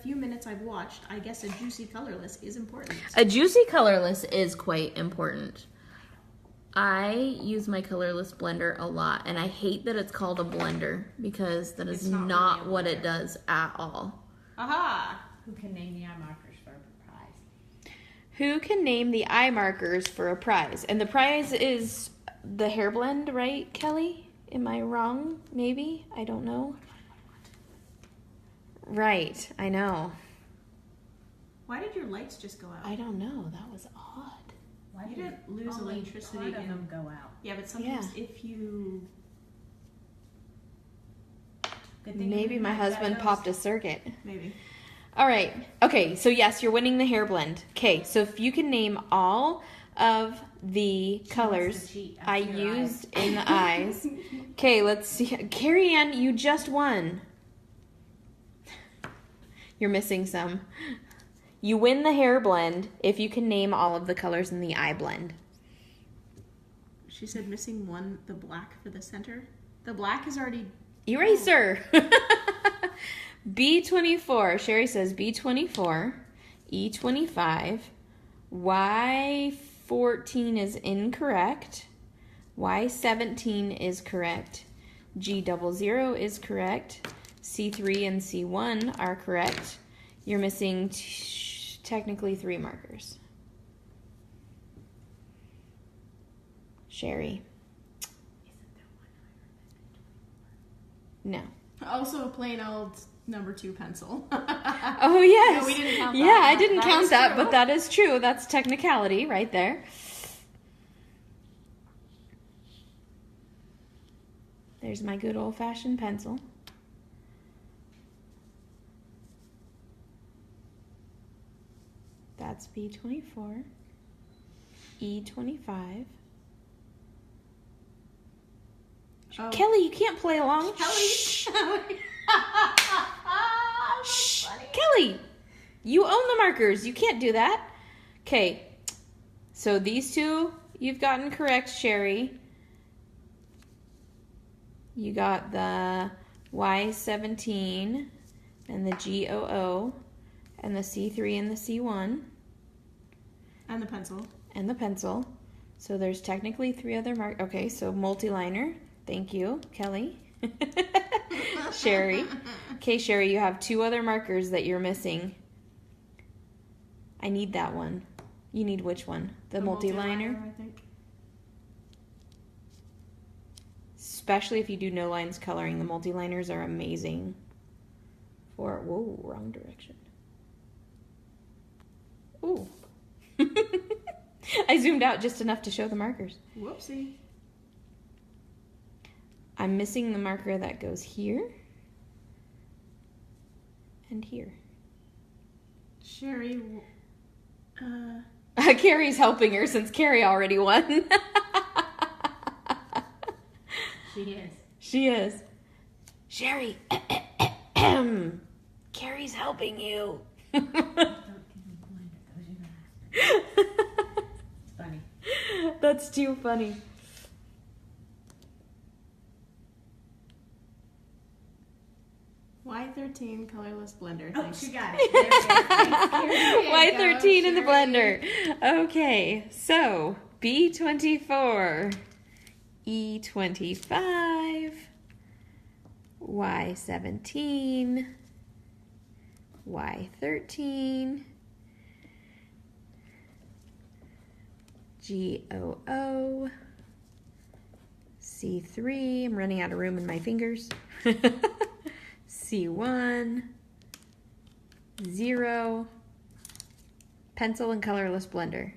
few minutes I've watched, I guess a juicy colorless is important. A juicy colorless is quite important. I use my colorless blender a lot, and I hate that it's called a blender because that is It's not not really a what it blender. does at all. Aha! Who can name the eye markers for a prize? Who can name the eye markers for a prize? And the prize is the hair blend, right, Kelly? Am I wrong? Maybe? I don't know. Right, I know. Why did your lights just go out? I don't know. That was odd. Why You did didn't lose only electricity part of in- them go out? Yeah, but sometimes Yeah. if you... Good thing Maybe you my didn't husband diagnose. popped a circuit. Maybe. All right. Okay, so yes, you're winning the hair blend. Okay, so if you can name all of the wants colors to cheat I after your used in the eyes. Okay, let's see. Carrie Ann, you just won. You're missing some. You win the hair blend if you can name all of the colors in the eye blend. She said missing one, the black for the center. The black is already... Eraser. B24. Sherry says B24, E25, Y14 is incorrect, Y17 is correct, G00 is correct, C3 and C1 are correct. You're missing technically 3 markers. Sherry. No. Also a plain old number 2 pencil. Oh, yes. No, we didn't count that. Yeah, I didn't That count is that, true. but that is true. That's technicality right there. There's my good old-fashioned pencil. That's B24, E25. Oh. Kelly, you can't play along. Kelly. Shh. Shh. Kelly, you own the markers. You can't do that. Okay, so these 2 you've gotten correct, Sherry. You got the Y17 and the GOO and the C3 and the C1 And the pencil. and the pencil. So there's technically 3 other markers. Okay, so multi-liner. Thank you, Kelly. Sherry. Okay, Sherry, you have 2 other markers that you're missing. I need that one. You need which one? The multi-liner? I think. Especially if you do no lines coloring. The multi-liners are amazing. Whoa, wrong direction. Ooh. I zoomed out just enough to show the markers. Whoopsie. I'm missing the marker that goes here and here. Sherry, Carrie's helping her since Carrie already won. She is. She is. Sherry, Carrie's helping you. Don't give me a blender. Those are your last. It's funny. That's too funny. Y13 colorless blender. Oh, Thanks. she got it. There it is. There you go, Y13 in the Sherry. blender. Okay, so B24, E25, Y17, Y13, GOO, C3, I'm running out of room in my fingers. C1, 0, pencil and colorless blender.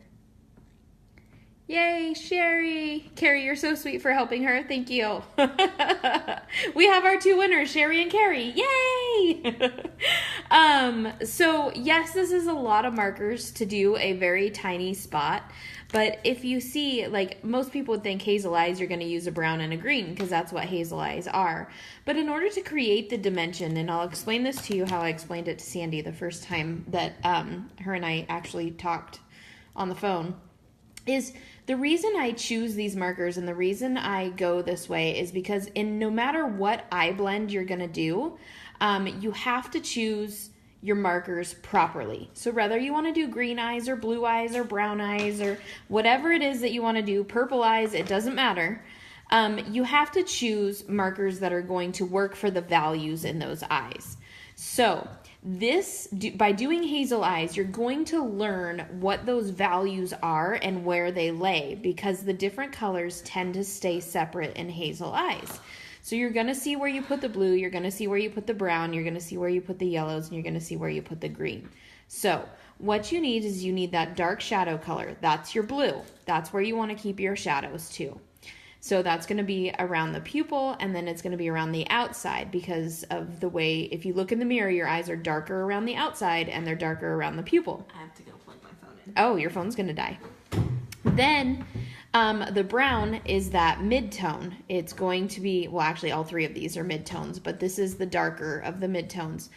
Yay, Sherry! Carrie, you're so sweet for helping her. Thank you. We have our 2 winners, Sherry and Carrie. Yay! So yes, this is a lot of markers to do a very tiny spot. But if you see, like most people would think Hazel Eyes, you're going to use a brown and a green because that's what Hazel Eyes are. But in order to create the dimension, and I'll explain this to you how I explained it to Sandy the first time that her and I actually talked on the phone, is the reason I choose these markers and the reason I go this way is because no matter what eye blend you're going to do, you have to choose your markers properly. So whether you want to do green eyes or blue eyes or brown eyes or whatever it is that you want to do, purple eyes, it doesn't matter. You have to choose markers that are going to work for the values in those eyes. So by doing Hazel Eyes, you're going to learn what those values are and where they lay because the different colors tend to stay separate in Hazel Eyes. So you're going to see where you put the blue, you're going to see where you put the brown, you're going to see where you put the yellows, and you're going to see where you put the green. So what you need is you need that dark shadow color. That's your blue. That's where you want to keep your shadows too. So that's going to be around the pupil, and then it's going to be around the outside because of the way, if you look in the mirror, your eyes are darker around the outside and they're darker around the pupil. I have to go plug my phone in. Oh, your phone's going to die. Then the brown is that mid-tone. It's going to be, well, actually all 3 of these are mid-tones, but this is the darker of the mid-tones.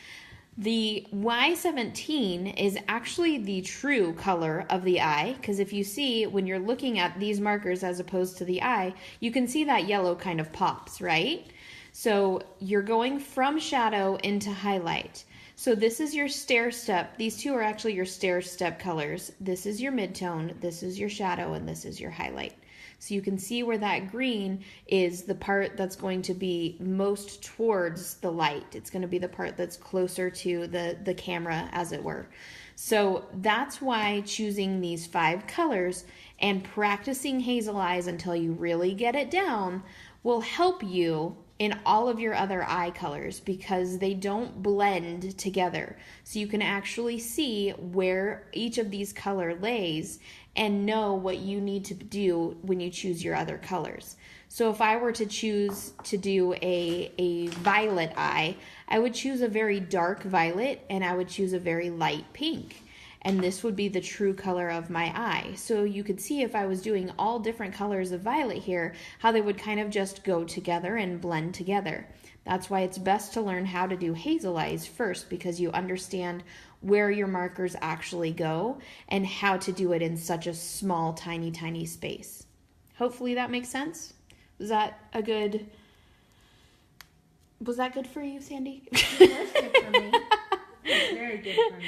The Y17 is actually the true color of the eye, because if you see, when you're looking at these markers as opposed to the eye, you can see that yellow kind of pops, right? So you're going from shadow into highlight. So this is your stair step. These 2 are actually your stair step colors. This is your midtone, this is your shadow, and this is your highlight. So you can see where that green is the part that's going to be most towards the light. It's going to be the part that's closer to the camera, as it were. So that's why choosing these 5 colors and practicing Hazel Eyes until you really get it down will help you in all of your other eye colors because they don't blend together. So you can actually see where each of these color lays and know what you need to do when you choose your other colors. So if I were to choose to do a violet eye, I would choose a very dark violet and I would choose a very light pink. And this would be the true color of my eye. So you could see if I was doing all different colors of violet here, how they would kind of just go together and blend together. That's why it's best to learn how to do Hazel Eyes first, because you understand where your markers actually go and how to do it in such a small, tiny, tiny space. Hopefully that makes sense. Was that good for you, Sandy? That's good for me. That's very good for me.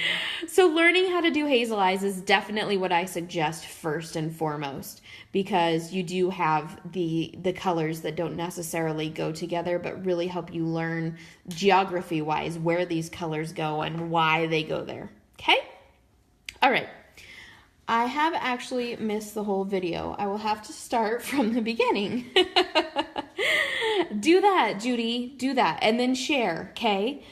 So learning how to do Hazel Eyes is definitely what I suggest first and foremost, because you do have the colors that don't necessarily go together, but really help you learn geography-wise where these colors go and why they go there. Okay? All right. I have actually missed the whole video. I will have to start from the beginning. Do that, Judy. Do that. And then share, okay?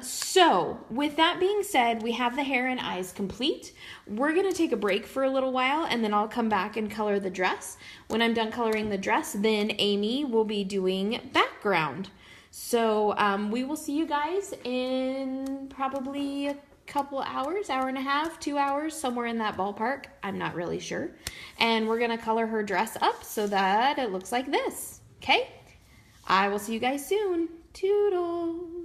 So with that being said, we have the hair and eyes complete. We're going to take a break for a little while and then I'll come back and color the dress. When I'm done coloring the dress, then Amy will be doing background. So, we will see you guys in probably a couple hours, hour and a half, 2 hours, somewhere in that ballpark. I'm not really sure. And we're going to color her dress up so that it looks like this. Okay? I will see you guys soon. Toodles.